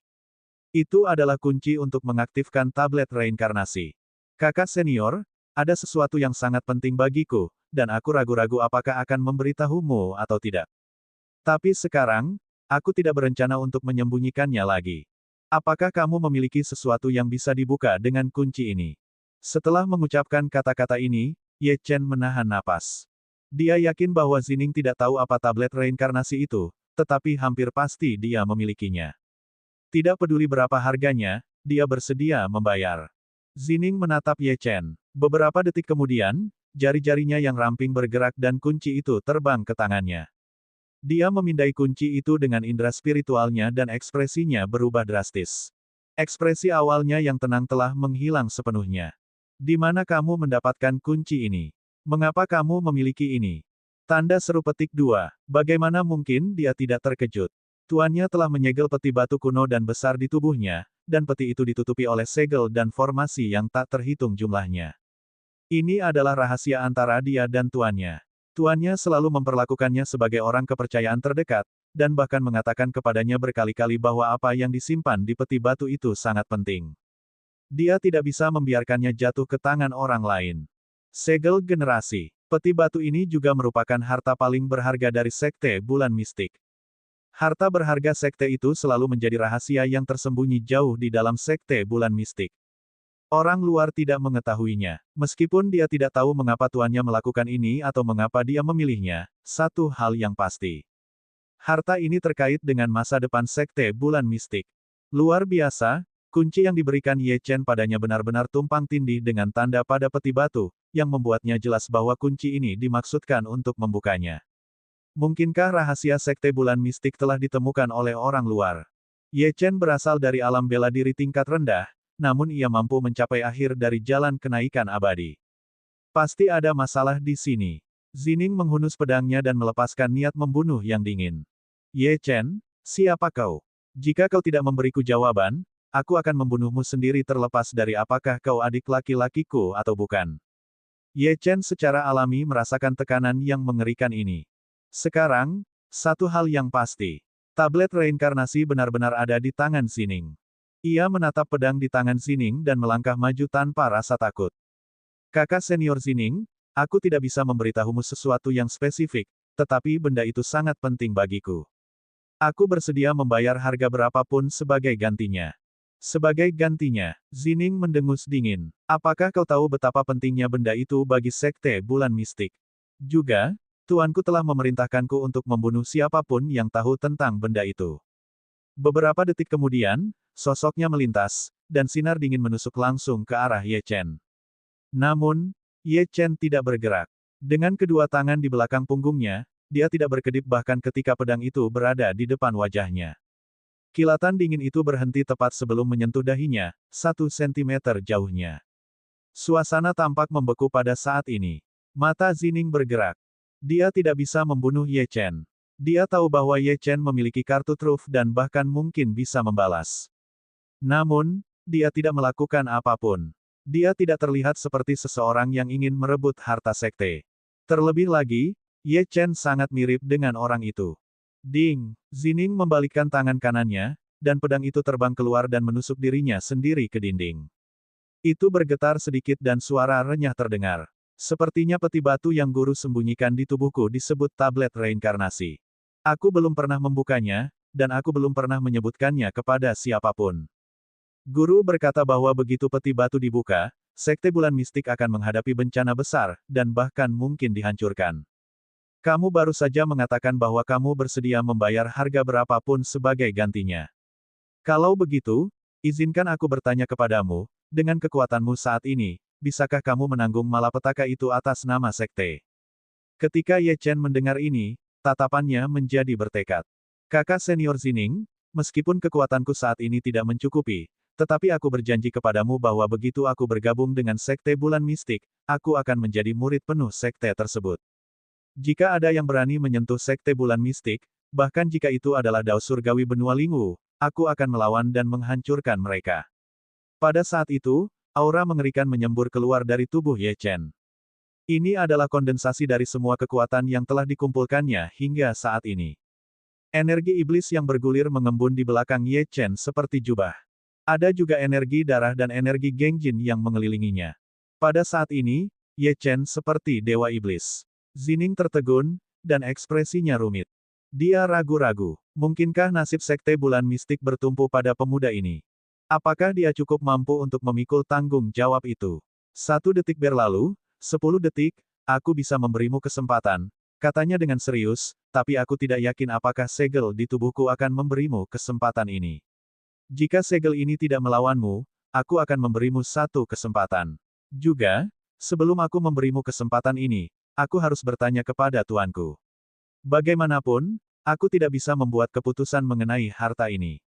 [SPEAKER 1] Itu adalah kunci untuk mengaktifkan tablet reinkarnasi. Kakak senior, ada sesuatu yang sangat penting bagiku, dan aku ragu-ragu apakah akan memberitahumu atau tidak. Tapi sekarang, aku tidak berencana untuk menyembunyikannya lagi. Apakah kamu memiliki sesuatu yang bisa dibuka dengan kunci ini? Setelah mengucapkan kata-kata ini, Ye Chen menahan napas. Dia yakin bahwa Zining tidak tahu apa tablet reinkarnasi itu, tetapi hampir pasti dia memilikinya. Tidak peduli berapa harganya, dia bersedia membayar. Zining menatap Ye Chen. Beberapa detik kemudian, jari-jarinya yang ramping bergerak dan kunci itu terbang ke tangannya. Dia memindai kunci itu dengan indera spiritualnya dan ekspresinya berubah drastis. Ekspresi awalnya yang tenang telah menghilang sepenuhnya. Di mana kamu mendapatkan kunci ini? Mengapa kamu memiliki ini? Tanda seru petik 2. Bagaimana mungkin dia tidak terkejut? Tuannya telah menyegel peti batu kuno dan besar di tubuhnya, dan peti itu ditutupi oleh segel dan formasi yang tak terhitung jumlahnya. Ini adalah rahasia antara dia dan tuannya. Tuannya selalu memperlakukannya sebagai orang kepercayaan terdekat, dan bahkan mengatakan kepadanya berkali-kali bahwa apa yang disimpan di peti batu itu sangat penting. Dia tidak bisa membiarkannya jatuh ke tangan orang lain. Segel generasi. Peti batu ini juga merupakan harta paling berharga dari Sekte Bulan Mistik. Harta berharga sekte itu selalu menjadi rahasia yang tersembunyi jauh di dalam Sekte Bulan Mistik. Orang luar tidak mengetahuinya. Meskipun dia tidak tahu mengapa tuannya melakukan ini atau mengapa dia memilihnya, satu hal yang pasti. Harta ini terkait dengan masa depan Sekte Bulan Mistik. Luar biasa, kunci yang diberikan Ye Chen padanya benar-benar tumpang tindih dengan tanda pada peti batu, yang membuatnya jelas bahwa kunci ini dimaksudkan untuk membukanya. Mungkinkah rahasia Sekte Bulan Mistik telah ditemukan oleh orang luar? Ye Chen berasal dari alam bela diri tingkat rendah, namun ia mampu mencapai akhir dari jalan kenaikan abadi. Pasti ada masalah di sini. Zining menghunus pedangnya dan melepaskan niat membunuh yang dingin. Ye Chen, siapa kau? Jika kau tidak memberiku jawaban, aku akan membunuhmu sendiri terlepas dari apakah kau adik laki-lakiku atau bukan. Ye Chen secara alami merasakan tekanan yang mengerikan ini. Sekarang, Satu hal yang pasti. Tablet reinkarnasi benar-benar ada di tangan Zining. Ia menatap pedang di tangan Zining dan melangkah maju tanpa rasa takut. Kakak senior Zining, aku tidak bisa memberitahumu sesuatu yang spesifik, tetapi benda itu sangat penting bagiku. Aku bersedia membayar harga berapapun sebagai gantinya. Sebagai gantinya, Zining mendengus dingin. Apakah kau tahu betapa pentingnya benda itu bagi Sekte Bulan Mistik? Juga, tuanku telah memerintahkanku untuk membunuh siapapun yang tahu tentang benda itu. Beberapa detik kemudian, sosoknya melintas, dan sinar dingin menusuk langsung ke arah Ye Chen. Namun, Ye Chen tidak bergerak. Dengan kedua tangan di belakang punggungnya, dia tidak berkedip bahkan ketika pedang itu berada di depan wajahnya. Kilatan dingin itu berhenti tepat sebelum menyentuh dahinya, 1 sentimeter jauhnya. Suasana tampak membeku pada saat ini. Mata Zining bergerak. Dia tidak bisa membunuh Ye Chen. Dia tahu bahwa Ye Chen memiliki kartu truf dan bahkan mungkin bisa membalas. Namun, dia tidak melakukan apapun. Dia tidak terlihat seperti seseorang yang ingin merebut harta sekte. Terlebih lagi, Ye Chen sangat mirip dengan orang itu. Ding! Zining membalikkan tangan kanannya, dan pedang itu terbang keluar dan menusuk dirinya sendiri ke dinding. Itu bergetar sedikit dan suara renyah terdengar. Sepertinya peti batu yang guru sembunyikan di tubuhku disebut tablet reinkarnasi. Aku belum pernah membukanya, dan aku belum pernah menyebutkannya kepada siapapun. Guru berkata bahwa begitu peti batu dibuka, Sekte Bulan Mistik akan menghadapi bencana besar, dan bahkan mungkin dihancurkan. Kamu baru saja mengatakan bahwa kamu bersedia membayar harga berapapun sebagai gantinya. Kalau begitu, izinkan aku bertanya kepadamu, dengan kekuatanmu saat ini, bisakah kamu menanggung malapetaka itu atas nama sekte? Ketika Ye Chen mendengar ini, tatapannya menjadi bertekad. Kakak senior Zining, meskipun kekuatanku saat ini tidak mencukupi, tetapi aku berjanji kepadamu bahwa begitu aku bergabung dengan Sekte Bulan Mistik, aku akan menjadi murid penuh sekte tersebut. Jika ada yang berani menyentuh Sekte Bulan Mistik, bahkan jika itu adalah Dao Surgawi Benua Lingu, aku akan melawan dan menghancurkan mereka. Pada saat itu, aura mengerikan menyembur keluar dari tubuh Ye Chen. Ini adalah kondensasi dari semua kekuatan yang telah dikumpulkannya hingga saat ini. Energi iblis yang bergulir mengembun di belakang Ye Chen seperti jubah. Ada juga energi darah dan energi Gengjin yang mengelilinginya. Pada saat ini, Ye Chen seperti dewa iblis. Zining tertegun, dan ekspresinya rumit. Dia ragu-ragu. Mungkinkah nasib Sekte Bulan Mistik bertumpu pada pemuda ini? Apakah dia cukup mampu untuk memikul tanggung jawab itu? 1 detik berlalu, 10 detik, aku bisa memberimu kesempatan, katanya dengan serius, tapi aku tidak yakin apakah segel di tubuhku akan memberimu kesempatan ini. Jika segel ini tidak melawanmu, aku akan memberimu 1 kesempatan. Juga, sebelum aku memberimu kesempatan ini, aku harus bertanya kepada tuanku. Bagaimanapun, aku tidak bisa membuat keputusan mengenai harta ini.